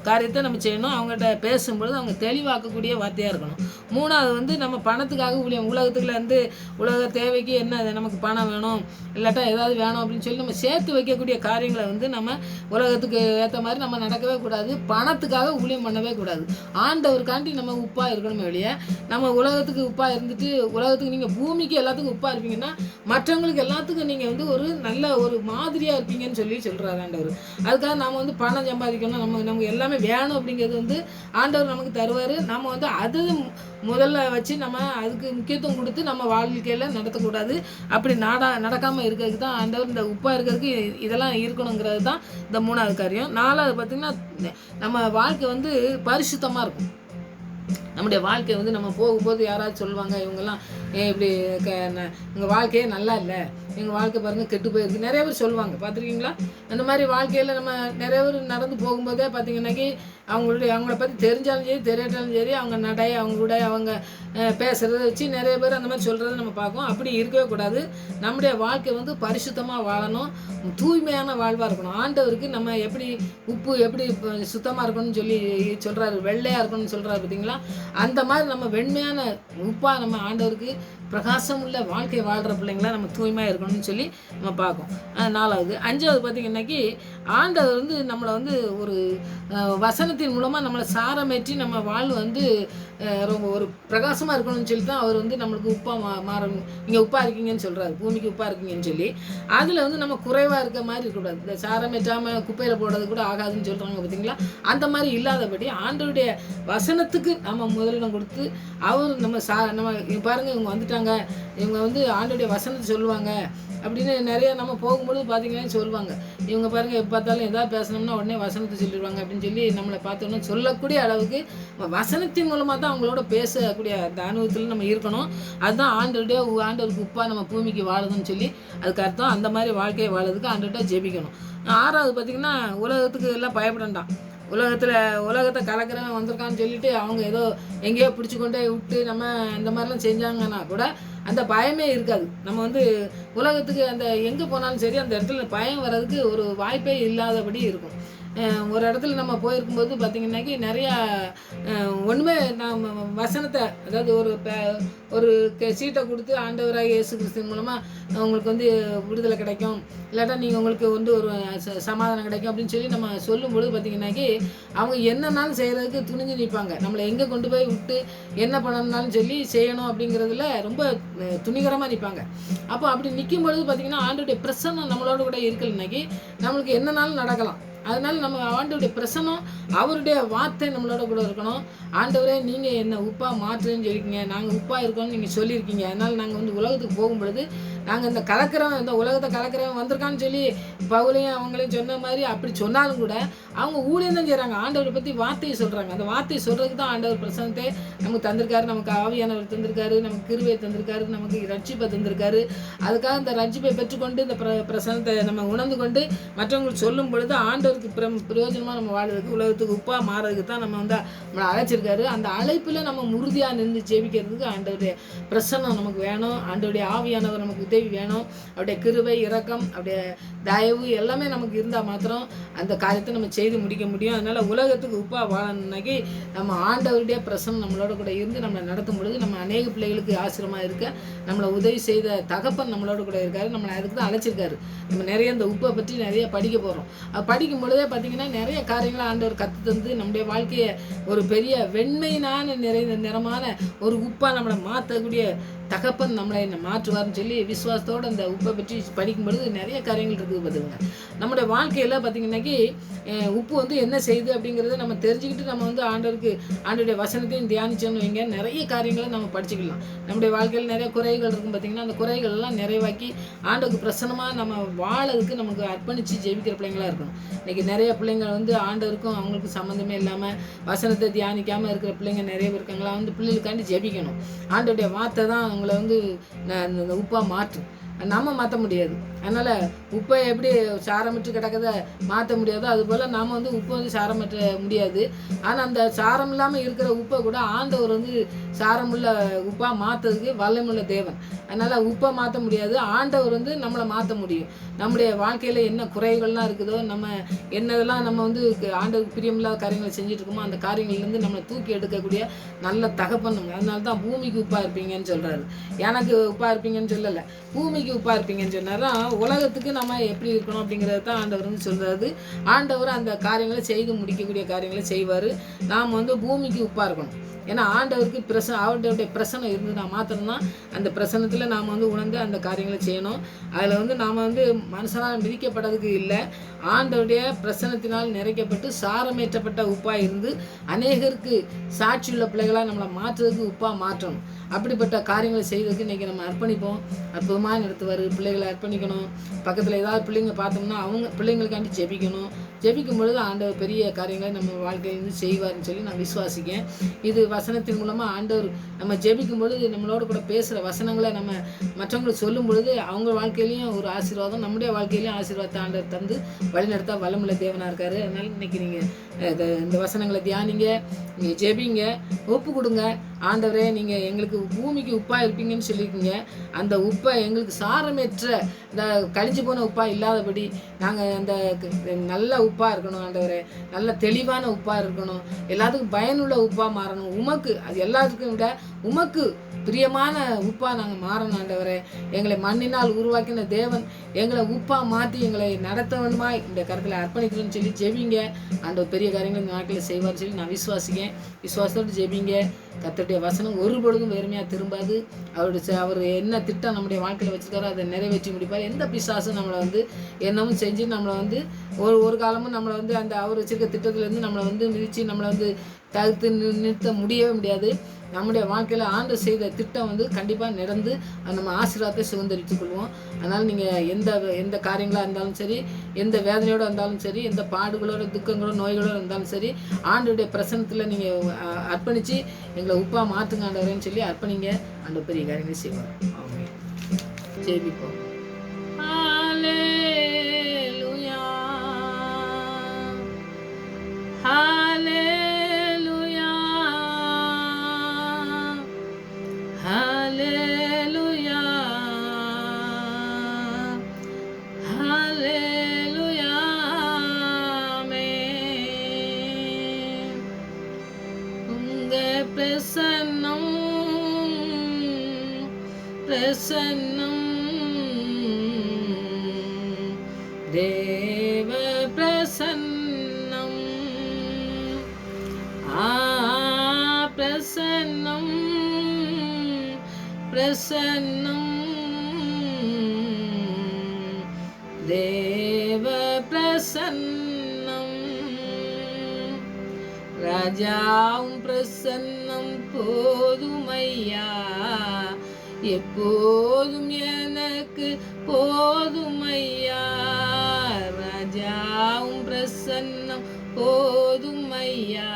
A: காரியத்தை நம்ம செய்யணும். அவங்ககிட்ட பேசும்பொழுது அவங்க தெளிவாக்கக்கூடிய வார்த்தையாக இருக்கணும். மூணாவது வந்து நம்ம பணத்துக்காக ஊழியம், உலகத்துக்குள்ள வந்து உலக தேவைக்கு என்ன நமக்கு பணம் வேணும் இல்லாட்டா ஏதாவது வேணும் அப்படின்னு சொல்லி நம்ம சேர்த்து வைக்கக்கூடிய காரியங்களை வந்து நம்ம உலகத்துக்கு ஏற்ற மாதிரி நம்ம நடக்கவே கூடாது. பணத்துக்காக ஊழியம் பண்ணவே கூடாது. ஆண்டவருக்காண்டி நம்ம உப்பாக இருக்கணுமே வெளியே. நம்ம உலகத்துக்கு உப்பாக இருந்துட்டு உலகத்துக்கு நீங்கள் பூமிக்கு எல்லாத்துக்கும் உப்பாக இருப்பீங்கன்னா மற்றவங்களுக்கு எல்லாத்துக்கும் நீங்கள் வந்து ஒரு நல்ல ஒரு மாதிரியாக இருப்பீங்கன்னு சொல்லி சொல்கிறாரு ஆண்டவர். அதுக்காக நம்ம வந்து பணம் சம்பாதிக்கணும், நமக்கு எல்லாமே வேணும் அப்படிங்கிறது வந்து ஆண்டவர் நமக்கு தருவார். நம்ம வந்து அது முதல்ல வச்சு நம்ம அதுக்கு முக்கியத்துவம் கொடுத்து நம்ம வாழ்க்கையில் நடத்தக்கூடாது. அப்படி நடக்காமல் இருக்கிறதுக்கு தான் ஆண்டவர் இந்த உப்பாக இருக்கிறதுக்கு இதெல்லாம் இருக்கணுங்கிறது தான் இந்த மூணாவது காரியம். நாலாவது பார்த்திங்கன்னா நம்ம வாழ்க்கை வந்து பரிசுத்தமாக இருக்கும். நம்முடைய வாழ்க்கை வந்து நம்ம போகும்போது யாராவது சொல்லுவாங்க இவங்கெல்லாம் இப்படி எங்கள் வாழ்க்கையே நல்லா இல்லை, எங்கள் வாழ்க்கை பாருங்கள் கெட்டு போயிருக்கு, நிறைய பேர் சொல்லுவாங்க. பார்த்துருக்கீங்களா? அந்த மாதிரி வாழ்க்கையில் நம்ம நிறைய பேர் நடந்து போகும்போதே பார்த்திங்கன்னாக்கி அவங்கள பற்றி தெரிஞ்சாலும் சரி தெரியாட்டாலும் சரி அவங்க நடை அவங்களோட அவங்க பேசுகிறத வச்சு நிறைய பேர் அந்த மாதிரி சொல்கிறத நம்ம பார்க்கோம். அப்படி இருக்கவே கூடாது. நம்முடைய வாழ்க்கை வந்து பரிசுத்தமாக வாழணும், தூய்மையான வாழ்வாக இருக்கணும். ஆண்டவருக்கு நம்ம எப்படி உப்பு எப்படி சுத்தமாக இருக்கணும்னு சொல்லி சொல்கிறாரு, வெள்ளையாக இருக்கணும்னு சொல்கிறாரு பார்த்தீங்களா? அந்த மாதிரி நம்ம வெண்மையான உப்பாக நம்ம ஆண்டவருக்கு பிரகாசம் உள்ள வாழ்க்கை வாழ்கிற பிள்ளைங்களாம் நம்ம தூய்மையாக இருக்கணும்னு சொல்லி நம்ம பார்க்கோம். நாலாவது. அஞ்சாவது பார்த்திங்கன்னாக்கி ஆண்டவர் வந்து நம்மளை வந்து ஒரு வசனத்தின் மூலமாக நம்மளை சாரமேற்றி நம்ம வாழ்வு வந்து ரொம்ப ஒரு பிரகாசமாக இருக்கணும்னு சொல்லி தான் அவர் வந்து நம்மளுக்கு உப்பாக மாறணும். நீங்கள் உப்பாக இருக்கீங்கன்னு சொல்கிறாரு, பூமிக்கு உப்பாக இருக்கீங்கன்னு சொல்லி. அதில் வந்து நம்ம குறைவாக இருக்க மாதிரி இருக்கக்கூடாது. இந்த சாரமேற்றாமல் குப்பையில் போடுறது கூட ஆகாதுன்னு சொல்கிறாங்க பார்த்தீங்களா? அந்த மாதிரி இல்லாதபடி ஆண்டவருடைய வசனத்துக்கு நம்ம முதலிடம் கொடுத்து அவர் நம்ம பாருங்கள் இவங்க வந்துட்டாங்க, இவங்க வந்து ஆண்டவருடைய வசனத்தை சொல்லுவாங்க அப்படின்னு நிறைய நம்ம போகும்பொழுது பார்த்திங்கன்னா சொல்லுவாங்க. இவங்க பாருங்கள் எப்போ பார்த்தாலும் எதாவது பேசணும்னா உடனே வசனத்தை சொல்லிடுவாங்க அப்படின்னு சொல்லி நம்மளை பார்த்தோன்னா சொல்லக்கூடிய அளவுக்கு வசனத்தின் மூலமாக தான் அவங்களோட பேசக்கூடிய அந்த அனுபவத்தில் நம்ம இருக்கணும். அதுதான் ஆண்டவருக்கு உப்பாக நம்ம பூமிக்கு வாழுதுன்னு சொல்லி அதுக்கு அர்த்தம். அந்த மாதிரி வாழ்க்கையை வாழறதுக்கு ஆண்டவர்கிட்ட ஜெபிக்கணும். ஆறாவது பார்த்திங்கன்னா உலகத்துக்கு எல்லாம் பயப்படண்டாம். உலகத்தை கலக்கிறவன் வந்திருக்கான்னு சொல்லிட்டு அவங்க ஏதோ எங்கேயோ பிடிச்சி கொண்டே விட்டு நம்ம இந்த மாதிரிலாம் செஞ்சாங்கன்னா கூட அந்த பயமே இருக்காது. நம்ம வந்து உலகத்துக்கு அந்த எங்கே போனாலும் சரி அந்த இடத்துல பயம் வர்றதுக்கு ஒரு வாய்ப்பே இல்லாதபடி இருக்கும். ஒரு இடத்துல நம்ம போயிருக்கும்போது பார்த்திங்கன்னாக்கி நிறையா ஒன்றுமே நம்ம வசனத்தை அதாவது ஒரு சீட்டை கொடுத்து ஆண்டவராக இயேசு கிறிஸ்துவின் மூலமாக உங்களுக்கு வந்து விடுதலை கிடைக்கும், இல்லாட்டா நீங்கள் உங்களுக்கு வந்து ஒரு சமாதானம் கிடைக்கும் அப்படின்னு சொல்லி நம்ம சொல்லும்பொழுது பார்த்திங்கன்னாக்கி அவங்க என்னன்னாலும் செய்கிறதுக்கு துணிஞ்சு நிற்பாங்க. நம்மளை எங்கே கொண்டு போய் விட்டு என்ன பண்ணணும்னாலும் சொல்லி செய்யணும் அப்படிங்கிறதுல ரொம்ப துணிகரமாக நிற்பாங்க. அப்போ அப்படி நிற்கும் பொழுது பார்த்திங்கன்னா ஆண்டவருடைய பிரசன்னம் நம்மளோட கூட இருக்கலைன்னாக்கி நம்மளுக்கு என்னன்னாலும் நடக்கலாம். அதனால நம்ம ஆண்டவருடைய பிரசன்னம் அவருடைய வார்த்தை நம்மளோட கூட இருக்கணும். ஆண்டவரே நீங்கள் என்ன உப்பாக மாற்றுன்னு சொல்லியிருக்கீங்க, நாங்கள் உப்பாக இருக்கோம்னு நீங்கள் சொல்லியிருக்கீங்க, அதனால் நாங்கள் வந்து உலகத்துக்கு போகும்பொழுது நாங்கள் இந்த உலகத்தை கலக்கிறவன் வந்திருக்கான்னு சொல்லி பவுலையும் அவங்களையும் சொன்ன மாதிரி அப்படி சொன்னாலும் கூட அவங்க ஊழியம் தான் செய்கிறாங்க. ஆண்டவரை பற்றி வார்த்தையை சொல்கிறாங்க. அந்த வார்த்தையை சொல்கிறதுக்கு தான் ஆண்டவர் பிரசனத்தை நமக்கு தந்திருக்காரு. நமக்கு ஆவியானவர் தந்திருக்காரு, நமக்கு கிருபையை தந்திருக்காரு, நமக்கு ரட்சிப்பை தந்திருக்காரு. அதுக்காக இந்த ரட்சிப்பை பெற்றுக்கொண்டு இந்த பிரசனத்தை நம்ம உணர்ந்து கொண்டு மற்றவங்களுக்கு சொல்லும் பொழுது ஆண்டவருக்கு பிரயோஜனமாக நம்ம வாழ்றதுக்கு உலகத்துக்கு உப்பாக மாறதுக்கு தான் நம்ம வந்து நம்மளை அழைச்சிருக்காரு. அந்த அழைப்பில் நம்ம உறுதியாக நின்று ஜெபிக்கிறதுக்கு ஆண்டவருடைய பிரசன்னம் நமக்கு வேணும். ஆண்டவருடைய ஆவியானவர் நமக்கு உதவி வேணும். அவருடைய கிருபை இரக்கம் அவருடைய தயவு எல்லாமே நமக்கு இருந்தால் மாத்திரம் அந்த காரியத்தை நம்ம செய்து முடிக்க முடியும். அதனால் உலகத்துக்கு உப்பாக வாழணுன்னாக்கி நம்ம ஆண்டவருடைய பிரசன்னம் நம்மளோட கூட இருந்து நம்மளை நடத்தும் பொழுது நம்ம அநேக பிள்ளைகளுக்கு ஆசிரமாக இருக்க நம்மளை உதவி செய்த தகப்பன் நம்மளோட கூட இருக்காரு. நம்மளை அதுக்கு தான் அழைச்சிருக்காரு. நம்ம நிறைய இந்த உப்பை பற்றி நிறைய படிக்க போகிறோம். படிக்கும் பொழுதே பார்த்திங்கன்னா நிறைய காரியங்களை ஆண்டவர் கற்று தந்து நம்முடைய வாழ்க்கையை ஒரு பெரிய வெண்மையினான நிறைந்த நிறமான ஒரு உப்பாக நம்மளை மாற்றக்கூடிய தகப்பன் நம்மளை மாற்றுவார்னு சொல்லி விசுவாசத்தோடு அந்த உப்பை பற்றி படிக்கும் பொழுது நிறைய காரியங்கள் இருக்குது. பார்த்துங்க நம்முடைய வாழ்க்கையில் பார்த்திங்கன்னாக்கி உப்பு வந்து என்ன செய்யுது அப்படிங்கிறத நம்ம தெரிஞ்சுக்கிட்டு நம்ம வந்து ஆண்டவருடைய வசனத்தையும் தியானிச்சோன்னு வைங்க நிறைய காரியங்களை நம்ம படிச்சுக்கலாம். நம்முடைய வாழ்க்கையில் நிறைய குறைகள் இருக்கும். பார்த்திங்கன்னா அந்த குறைகள்லாம் நிறைவாக்கி ஆண்டவருக்கு பிரசன்னமாக நம்ம வாழறதுக்கு நமக்கு அர்ப்பணித்து ஜெபிக்கிற பிள்ளைங்களாக இருக்கணும். இன்றைக்கி நிறைய பிள்ளைங்கள் வந்து ஆண்டவருக்கும் அவங்களுக்கும் சம்மந்தமே இல்லாமல் வசனத்தை தியானிக்காமல் இருக்கிற பிள்ளைங்க நிறைய பேர் இருக்காங்களா. வந்து பிள்ளைகளுக்காண்டி ஜெபிக்கணும். ஆண்டவருடைய வார்த்தை தான் அவங்கள வந்து உப்பாக மாற்றும். நம்ம மாற்ற முடியாது. அதனால் உப்பை எப்படி சாரமிட்டு கிடக்கதை மாற்ற முடியாதோ அதுபோல் நாம் வந்து உப்பை வந்து சாரமற்ற முடியாது. ஆனால் அந்த சாரம் இல்லாமல் இருக்கிற உப்பை கூட ஆண்டவர் வந்து சாரமுள்ள உப்பாக மாற்றுறதுக்கு வல்லமுள்ள தேவன். அதனால் உப்பை மாற்ற முடியாது, ஆண்டவர் வந்து நம்மளை மாற்ற முடியும். நம்முடைய வாழ்க்கையில் என்ன குறைகள்லாம் இருக்குதோ, நம்ம என்னதெல்லாம் நம்ம வந்து ஆண்டவருக்கு பிரியமில்லாத காரியங்களை செஞ்சுட்டு இருக்கோமோ அந்த காரியங்கள்லேருந்து நம்மளை தூக்கி எடுக்கக்கூடிய நல்ல தகப்பன். அதனால தான் பூமிக்கு உப்பாக இருப்பீங்கன்னு சொல்கிறாரு. எனக்கு உப்பாக இருப்பீங்கன்னு சொல்லலை, பூமிக்கு உப்பாக இருப்பீங்கன்னு சொன்னார்னா உலகத்துக்கு நம்ம எப்படி இருக்கணும் அப்படிங்கிறது தான் ஆண்டவர் வந்து சொல்கிறாரு. ஆண்டவர் அந்த காரியங்களை செய்து முடிக்கக்கூடிய காரியங்களை செய்வார். நாம் வந்து பூமிக்கு உப்பாக இருக்கணும். ஏன்னா ஆண்டவருக்கு அவருடைய பிரசனம் இருந்ததுன்னா மாத்திரம்தான் அந்த பிரசனத்தில் நாம் வந்து உணர்ந்து அந்த காரியங்களை செய்யணும். அதில் வந்து நாம் வந்து மனுஷனால் மிதிக்கப்பட்டதுக்கு இல்லை, ஆண்டவருடைய பிரசனத்தினால் நிறைக்கப்பட்டு சாரமேற்றப்பட்ட உப்பாக இருந்து அநேகருக்கு சாட்சியுள்ள பிள்ளைகளாக நம்மளை மாற்றுறதுக்கு உப்பாக மாற்றணும். அப்படிப்பட்ட காரியங்களை செய்வதற்கு இன்றைக்கி நம்ம அர்ப்பணிப்போம். அற்புதமாக நடத்துவார். பிள்ளைகளை அர்ப்பணிக்கணும். பக்கத்தில் ஏதாவது பிள்ளைங்க பார்த்தோம்னா அவங்க பிள்ளைங்களுக்காண்டி ஜெபிக்கணும். ஜெபிக்கும் பொழுது ஆண்டவர் பெரிய காரியங்களை நம்ம வாழ்க்கையிலேருந்து செய்வார்னு சொல்லி நான் விசுவாசிக்கேன். இது வசனத்தின் மூலமாக ஆண்டவர் நம்ம ஜெபிக்கும் பொழுது நம்மளோட கூட பேசுகிற வசனங்களை நம்ம மற்றவங்களுக்கு சொல்லும் பொழுது அவங்க வாழ்க்கையிலையும் ஒரு ஆசீர்வாதம், நம்முடைய வாழ்க்கையிலையும் ஆசீர்வாதத்தை ஆண்டவர் தந்து வழிநடத்த வல்லமுள்ள தேவனாக இருக்கார். அதனால் இன்றைக்கி நீங்கள் இந்த வசனங்களை தியானிங்க, நீங்கள் ஜெபிங்க, ஒப்பு கொடுங்க. ஆண்டவரே, நீங்கள் எங்களுக்கு பூமிக்கு உப்பாக இருப்பீங்கன்னு சொல்லியிருக்கீங்க. அந்த உப்பை எங்களுக்கு சாரமேற்ற இந்த கழிஞ்சு போன உப்பாக இல்லாதபடி நாங்கள் அந்த நல்ல உப்பாக இருக்கணும். ஆண்டவரே, நல்ல தெளிவான உப்பாக இருக்கணும். எல்லாத்துக்கும் பயனுள்ள உப்பாக மாறணும். உமக்கு அது எல்லாத்துக்கும் விட உமக்கு பிரியமான உப்பாக நாங்கள் மாறணும். ஆண்டவரே, எங்களை மண்ணினால் உருவாக்கின தேவன் எங்களை உப்பாக மாற்றி எங்களை நடத்த வேணுமா இந்த கருத்தில் அர்ப்பணிக்கிறோன்னு சொல்லி ஜெபிங்க. ஆண்டவர் பெரிய காரியங்கள் இந்த நாட்களில் செய்வார்னு சொல்லி நான் விசுவாசிக்கேன். விசுவாசத்தோடு ஜெபிங்க. கர்த்தருடைய வசனம் ஒரு பொழுதும் வெறுமையாக திரும்பாது. அவர் என்ன திட்டம் நம்முடைய வாழ்க்கையில் வச்சுருக்காரோ அதை நிறைவேற்றி முடிப்பார். எந்த பிசாசும் நம்மளை வந்து என்னமும் செஞ்சு நம்மளை வந்து ஒரு காலமும் நம்மளை வந்து அந்த அவர் வச்சுருக்க திட்டத்துலேருந்து நம்மளை வந்து மிதித்து நம்மளை வந்து தடுத்து நிறுத்த முடியவே முடியாது. நம்முடைய வாழ்க்கையில் ஆண்டு செய்த திட்டம் வந்து கண்டிப்பாக நடந்து நம்ம ஆசீர்வாதத்தை சுதந்திரித்துக் கொள்வோம். அதனால் நீங்கள் எந்த காரியங்களாக இருந்தாலும் சரி, எந்த வேதனையோடு இருந்தாலும் சரி, எந்த பாடுகளோட துக்கங்களோட நோய்களோடு இருந்தாலும் சரி, ஆண்டுடைய பிரசனத்தில் நீங்கள் அர்ப்பணித்து எங்களை உப்பாக மாற்றுங்க ஆண்டவரேன்னு சொல்லி அர்ப்பணிங்க. ஆண்டு பெரிய காரியங்களை செய்வார். ஆமென். ஜெபிப்போம். ஹல்லேலூயா, ஹல்லேலூயா, ஹல்லேலூயா, ஹல்லேலூயா, ஆமென். உங்க பிரசன்னம் தேவ பிரசன்னம், பிரசன்னம் தேவ பிரசன்னம். ராஜாவும் பிரசன்னம் போதுமையா, எப்போதும் எனக்கு போதுமையா. ராஜாவும் பிரசன்னம் போதுமையா,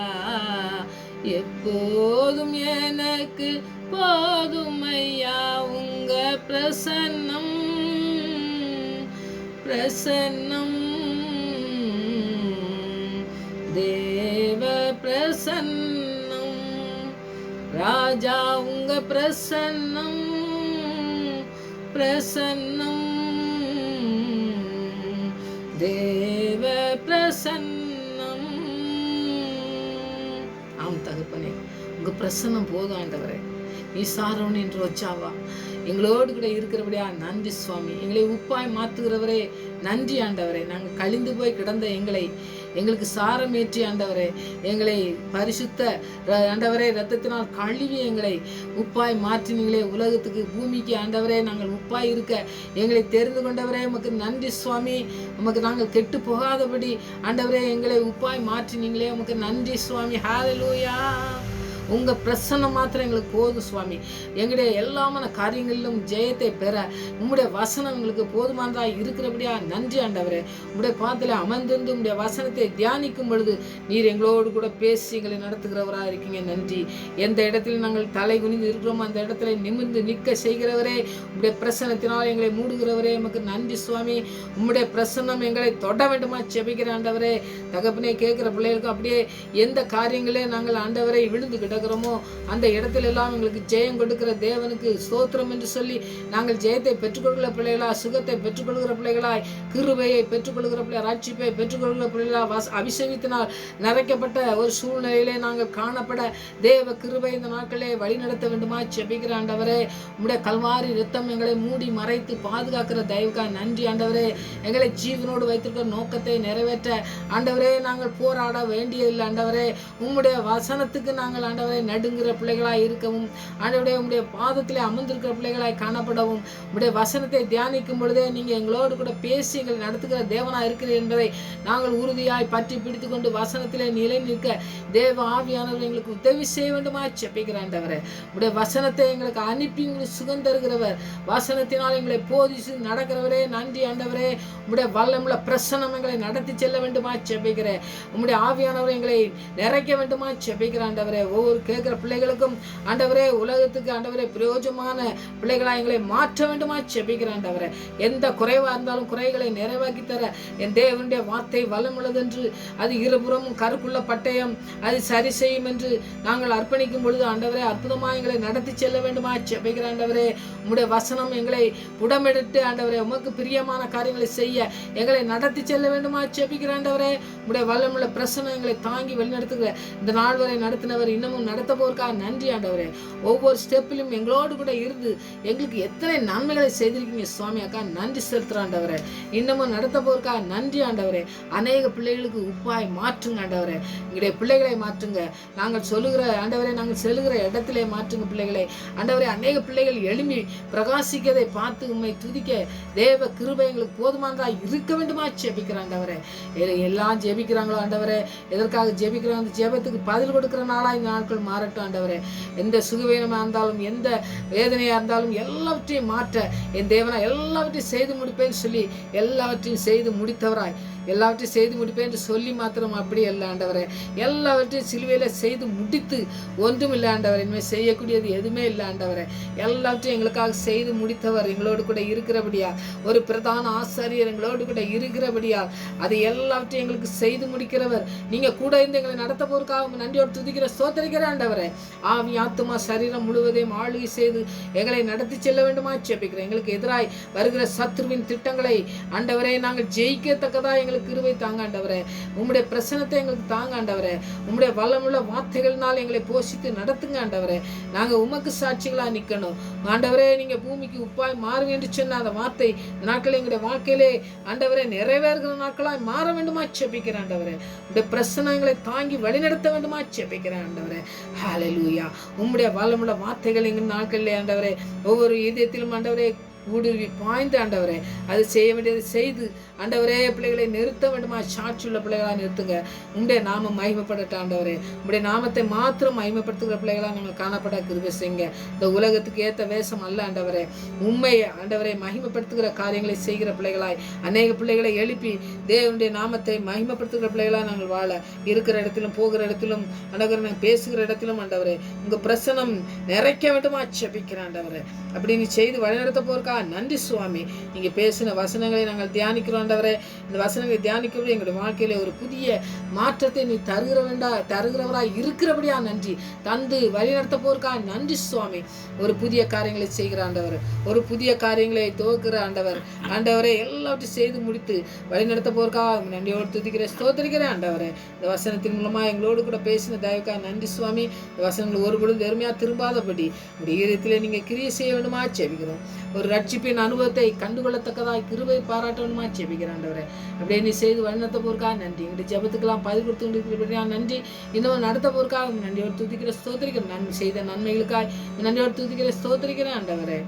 A: எப்போதும் எனக்கு போதுமையா. உங்க பிரசன்னம் பிரசன்னம் தேவ பிரசன்னம். ராஜா உங்க பிரசன்னம் பிரசன்னம் தேவ பிரசன்னம். ஆம் தகப்பனே, உங்க பிரசன்னம் போதும் ஆண்டவரே. நீ சாரோன் என்று வச்சாவா எங்களோடு கூட இருக்கிறபடியா நன்றி சுவாமி. எங்களை உப்பாய் மாற்றுகிறவரே நன்றி ஆண்டவரே. நாங்கள் கழிந்து போய் கிடந்த எங்களுக்கு சாரமேற்றி ஆண்டவரே, எங்களை பரிசுத்த ஆண்டவரே இரத்தத்தினால் கழுவி எங்களை உப்பாய் மாற்றினீங்களே உலகத்துக்கு பூமிக்கு. ஆண்டவரே, நாங்கள் உப்பாய் இருக்க எங்களை தெரிந்து கொண்டவரே உமக்கு நன்றி சுவாமி. உமக்கு நாங்கள் கெட்டு போகாதபடி ஆண்டவரே எங்களை உப்பாய் மாற்றினீங்களே உமக்கு நன்றி சுவாமி. ஹல்லேலூயா. உங்கள் பிரசன்னம் மாத்திரம் எங்களுக்கு போதும் சுவாமி. எங்களுடைய எல்லாமான காரியங்களிலும் ஜெயத்தை பெற உம்முடைய வசனம் எங்களுக்கு போதுமானதாக இருக்கிறபடியா நன்றி ஆண்டவரே. உம்முடைய பாதத்தில் அமர்ந்திருந்து உம்முடைய வசனத்தை தியானிக்கும் பொழுது நீர் எங்களோடு கூட பேசி எங்களை நடத்துகிறவராக இருக்கீங்க. நன்றி. எந்த இடத்துல நாங்கள் தலை குனிந்து இருக்கிறோமோ அந்த இடத்துல நிமிர்ந்து நிற்க செய்கிறவரே, உம்முடைய பிரசன்னத்தினால் எங்களை மூடுகிறவரே, எமக்கு நன்றி சுவாமி. உம்முடைய பிரசன்னம் எங்களை தொட வேண்டுமா செபிக்கிற ஆண்டவரே. தகப்பனே, கேட்கிற பிள்ளைகளுக்கும் அப்படியே எந்த காரியங்களே நாங்கள் ஆண்டவரை விழுந்து கிடக்கிறோமோ அந்த இடத்துல எல்லாம் எங்களுக்கு ஜெயம் கொடுக்கிற தேவனுக்கு ஸ்தோத்திரம் என்று சொல்லி நாங்கள் ஜெயத்தை பெற்றுக்கொள்கிற பிள்ளைகளா, சுகத்தை பெற்றுக்கொள்கிற பிள்ளைகளாய், கிருபையை பெற்றுக்கொள்கிற பிள்ளை, ராட்சிப்பை பெற்றுக்கொள்கிற பிள்ளைகளா, அபிஷேகத்தினால் நிறைக்கப்பட்ட ஒரு சூழ்நிலையிலே நாங்கள் காணப்பட தேவ கிருபை இந்த நாட்களே வழி நடத்த வேண்டுமா செபிக்கிற ஆண்டவரே. உம்முடைய கல்வாரி ரத்தம் எங்களை மூடி மறைத்து பாதுகாக்கிற தயவுக்காக நன்றி ஆண்டவரே. எங்களை ஜீவனோடு வைத்திருக்கிற நோக்கத்தை நிறைவேற்ற ஆண்டவரே நாங்கள் போராட வேண்டியதில்லை ஆண்டவரே. உம்முடைய வசனத்துக்கு நாங்கள் ஆண்டவரை நடுங்கிற பிள்ளைகளாய் இருக்கவும், ஆண்டவரே உம்முடைய பாதத்திலே அமர்ந்திருக்கிற பிள்ளைகளாய் காணப்படவும், உம்முடைய வசனத்தை தியானிக்கும் பொழுதே நீங்கள் எங்களோடு கூட பேசி எங்களை நடத்துகிற தேவனாக இருக்கிறீர் என்பதை நாங்கள் உறுதியாய் பற்றி பிடித்து கொண்டு வசனத்திலே நிலை நிற்க தேவ ஆவியானவர் எங்களுக்கு உதவி செய்ய வேண்டுமா செப்பிக்கிற ஆண்டவரே. உடைய வசனத்தை எங்களுக்கு அனுப்பி உங்களுக்கு சுகம் தருகிறவர், வசனத்தினால் எங்களை போதிச்சு நடக்கிறவரே நன்றி ஆண்டவரே. உடைய வல்லமுள்ள பிரசன்னம் எங்களை நடத்தி செல்ல வேண்டுமா செப்பிக்கிறேன். உம்முடைய ஆவியானவர் எங்களை நிறைக்க வேண்டுமா செப்பிக்கிற ஆண்டவரே. ஒவ்வொரு கேட்கிற பிள்ளைகளுக்கும் ஆண்டவரே உலகத்துக்கு ஆண்டவரே பிரயோஜனமான பிள்ளைகளாக எங்களை மாற்ற வேண்டுமா செப்பிக்கிற ஆண்டவரே. எந்த குறைவா இருந்தாலும் குறைகளை நிறைவாக்கி தர என் தேவனுடைய வார்த்தை வல்லமுள்ளது என்று, அது இருபுறமும் கருக்குள்ள பட்டயம், அது சரி செய்யும் என்று நாங்கள் அர்ப்பணிக்கும் பொழுது ஆண்டவரே அற்புதமாக எங்களை நடத்தி செல்ல வேண்டுமா செபிக்கிற ஆண்டவரே. உம்முடைய வசனம் எங்களை புடமெடுத்து ஆண்டவரே உமக்கு பிரியமான காரியங்களை செய்ய எங்களை நடத்தி செல்ல வேண்டுமா செபிக்கிற ஆண்டவரே. உம்முடைய வல்லமுள்ள பிரசனம் எங்களை தாங்கி வழிநடத்துகிற இந்த நாள் வரை நடத்தினவர் இன்னமும் நடத்த போவதற்காக நன்றி ஆண்டவரே. ஒவ்வொரு ஸ்டெப்பிலும் எங்களோடு கூட இருந்து எங்களுக்கு எத்தனை நன்மைகளை செய்திருக்கீங்க சுவாமி அக்கா, நன்றி செலுத்துற ஆண்டவரே. இன்னமும் நடத்த போவதற்காக நன்றி ஆண்டவரே. அநேக பிள்ளைகளுக்கு உப்பாய் மாற்றுங்க ஆண்டவரே. எங்களுடைய பிள்ளைகளை மாற்றுங்க. நாங்கள் சொல்லுகிற ஆண்டவரே, நாங்கள் செல்லுகிற இடத்திலே மாற்றுங்க பிள்ளைகளை ஆண்டவரே. அநேக பிள்ளைகள் எழும்பி பிரகாசிக்கதை பார்த்து உண்மை துதிக்க தேவ கிருபை எங்களுக்கு போதுமானதா இருக்க வேண்டுமா ஜெபிக்கிற ஆண்டவரே. எல்லாம் ஜெபிக்கிறாங்களோ ஆண்டவரே, எதற்காக ஜெபிக்கிறாங்க அந்த ஜெபத்துக்கு பதில் கொடுக்கிற நாளா இந்த நாட்கள் மாறட்டும் ஆண்டவரே. எந்த சுகவீனமாக இருந்தாலும் எந்த வேதனையாக இருந்தாலும் எல்லாவற்றையும் மாற்ற என் தேவனா எல்லாவற்றையும் செய்து முடிப்பேன்னு சொல்லி எல்லாவற்றையும் செய்து முடித்தவராய் எல்லாவற்றையும் செய்து முடிப்பேன் என்று சொல்லி மாத்திரம் அப்படி அல்ல ஆண்டவரே. எல்லாவற்றையும் சிலுவையில் செய்து முடித்து ஒன்றும் இல்லை ஆண்டவரே. இனிமேல் செய்யக்கூடியது எதுவுமே இல்லை ஆண்டவரே. எல்லாவற்றையும் எங்களுக்காக செய்து முடித்தவர் எங்களோடு கூட இருக்கிறபடியா, ஒரு பிரதான ஆசாரியர் எங்களோடு கூட இருக்கிறபடியா, அதை எல்லாவற்றையும் எங்களுக்கு செய்து முடிக்கிறவர் நீங்கள் கூட இருந்து எங்களை நடத்த போவதற்காக நன்றியோடு துதிக்கிற ஸ்தோத்திரிக்கிற ஆண்டவரே. ஆவி ஆத்துமா சரீரம் முழுவதையும் ஆளுகை செய்து எங்களை நடத்தி செல்ல வேண்டுமா ஜெபிக்கிறேன். எங்களுக்கு எதிராய் வருகிற சத்ருவின் திட்டங்களை ஆண்டவரே நாங்கள் ஜெயிக்கத்தக்கதா எங்களுக்கு கிருபை தாங்க ஆண்டவரே. உம்முடைய பிரசனத்தை எங்களுக்கு தாங்க ஆண்டவரே. உம்முடைய வல்லமுள்ள வார்த்தைகள்னால் எங்களை போஷித்து நடத்துங்க ஆண்டவரே. நாங்கள் உமக்கு சாட்சிகளாக நிற்கணும் ஆண்டவரே. நீங்கள் பூமிக்கு உப்பாய் மாறும் என்று சொன்ன அந்த வார்த்தை நாட்கள் எங்களுடைய வாழ்க்கையிலே ஆண்டவரே நிறைவேறுகிற நாட்களாய் மாற வேண்டுமா ஜெபிக்கிறேன் ஆண்டவரே. உடைய பிரசனங்களை தாங்கி வழிநடத்த வேண்டுமா ஜெபிக்கிறேன் ஆண்டவரே. ஹல்லேலூயா. உம்முடைய வல்லமுள்ள வார்த்தைகள் எங்கள் நாட்களிலே ஆண்டவரே ஒவ்வொரு இதயத்திலும் ஆண்டவரே ஊடுருவி பாய்ந்து ஆண்டவரே அது செய்ய வேண்டியது செய்து ஆண்டவரே பிள்ளைகளை நிறுத்த வேண்டுமா சாட்சி உள்ள பிள்ளைகளாக நிறுத்துங்க. உங்களுடைய நாமம் மகிமைப்படட்ட ஆண்டவரே. உங்களுடைய நாமத்தை மாத்திரம் மகிமைப்படுத்துகிற பிள்ளைகளாக நாங்கள் காணப்பட கிருபை செய்யுங்க. இந்த உலகத்துக்கு ஏற்ற வேஷம் அல்ல ஆண்டவரே, உண்மையை ஆண்டவரை மகிமைப்படுத்துகிற காரியங்களை செய்கிற பிள்ளைகளாய் அநேக பிள்ளைகளை எழுப்பி தேவனுடைய நாமத்தை மகிமைப்படுத்துகிற பிள்ளைகளாக நாங்கள் வாழ இருக்கிற இடத்திலும் போகிற இடத்திலும் ஆண்டவரை நாங்கள் பேசுகிற இடத்திலும் ஆண்டவரே உங்கள் பிரசனம் நிறைக்க வேண்டுமா ஜெபிக்கிறேன் ஆண்டவரே. அப்படி நீ செய்து வழிநடத்த போறக்கா நன்றி சுவாமி. நீங்க பேசின வசனங்களை நாங்கள் தியானிக்கிறோம் ஆண்டவரே. இந்த வசனங்களை தியானிக்கிறோம் எங்களுடைய வாழ்க்கையில ஒரு புதிய மாற்றத்தை நீ தருகிறவராய் இருக்கிறபடியா நன்றி. தந்து வழிநடத்த போறக்கா நன்றி சுவாமி. ஒரு புதிய காரியங்களை செய்கிற ஆண்டவர், ஒரு புதிய காரியங்களை துவக்கிற ஆண்டவர் ஆண்டவரே எல்லாவற்றையும் செய்து முடித்து வழிநடத்த போறக்கா நன்றியோடு துதிக்கிறேன் ஸ்தோத்திரிக்கிறேன் ஆண்டவரே. இந்த வசனத்தின் மூலமா எங்களோடு கூட பேசின தயவுக்கா நன்றி சுவாமி. இந்த வசனங்கள் ஒரு பொழுது வெறுமையா திரும்பாதபடி உடைய ஈரத்திலே நீங்க கிரியை செய்ய வேண்டுமா ஜெபிக்கிறோம். ஒரு
B: ரட்சிப்பின் அனுபவத்தை கண்டுகொள்ளத்தக்கதாய் கிருபை பாராட்டணுமா ஜெபிக்கிறேன் ஆண்டவரே. அப்படியே நீ செய்து வழிநடத்த போருக்கா நன்றி. எங்களுடைய ஜெபத்துக்கெல்லாம் பதில் கொடுத்து கொண்டிருக்கிறபடியா நன்றி. இன்னும் நடத்த போருக்காக நன்றியோடு துதிக்கிற ஸ்தோத்திரிக்கிறேன். நன்மை செய்த நன்மைகளுக்காய் நன்றியோடு துதிக்கிற ஸ்தோத்திரிக்கிறேன் ஆண்டவரே.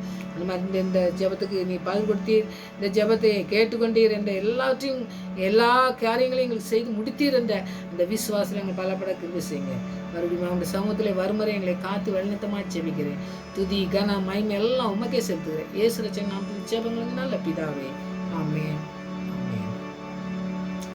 B: இந்த ஜெபத்துக்கு நீ பதில் கொடுத்தீர், இந்த ஜெபத்தை கேட்டுக்கொண்டீர் என்ற எல்லாவற்றையும் எல்லா காரியங்களையும் எங்களுக்கு செய்து முடித்தீர் என்ற அந்த விசுவாசத்தில் எங்கள் பலப்பட கிருபை செய்யுங்க. மறுபடியும் அவனுடைய சமூகத்தில் வருமுறை எங்களை காத்து வழிநடத்தமாக ஜெபிக்கிறேன். துதி கன மகிமை எல்லாம் உமக்கே செலுத்துகிறேன். இயேசு ரட்சகர் நாமத்தில் ஜெபங்களுக்கு நல்ல பிதாவே, ஆமென்.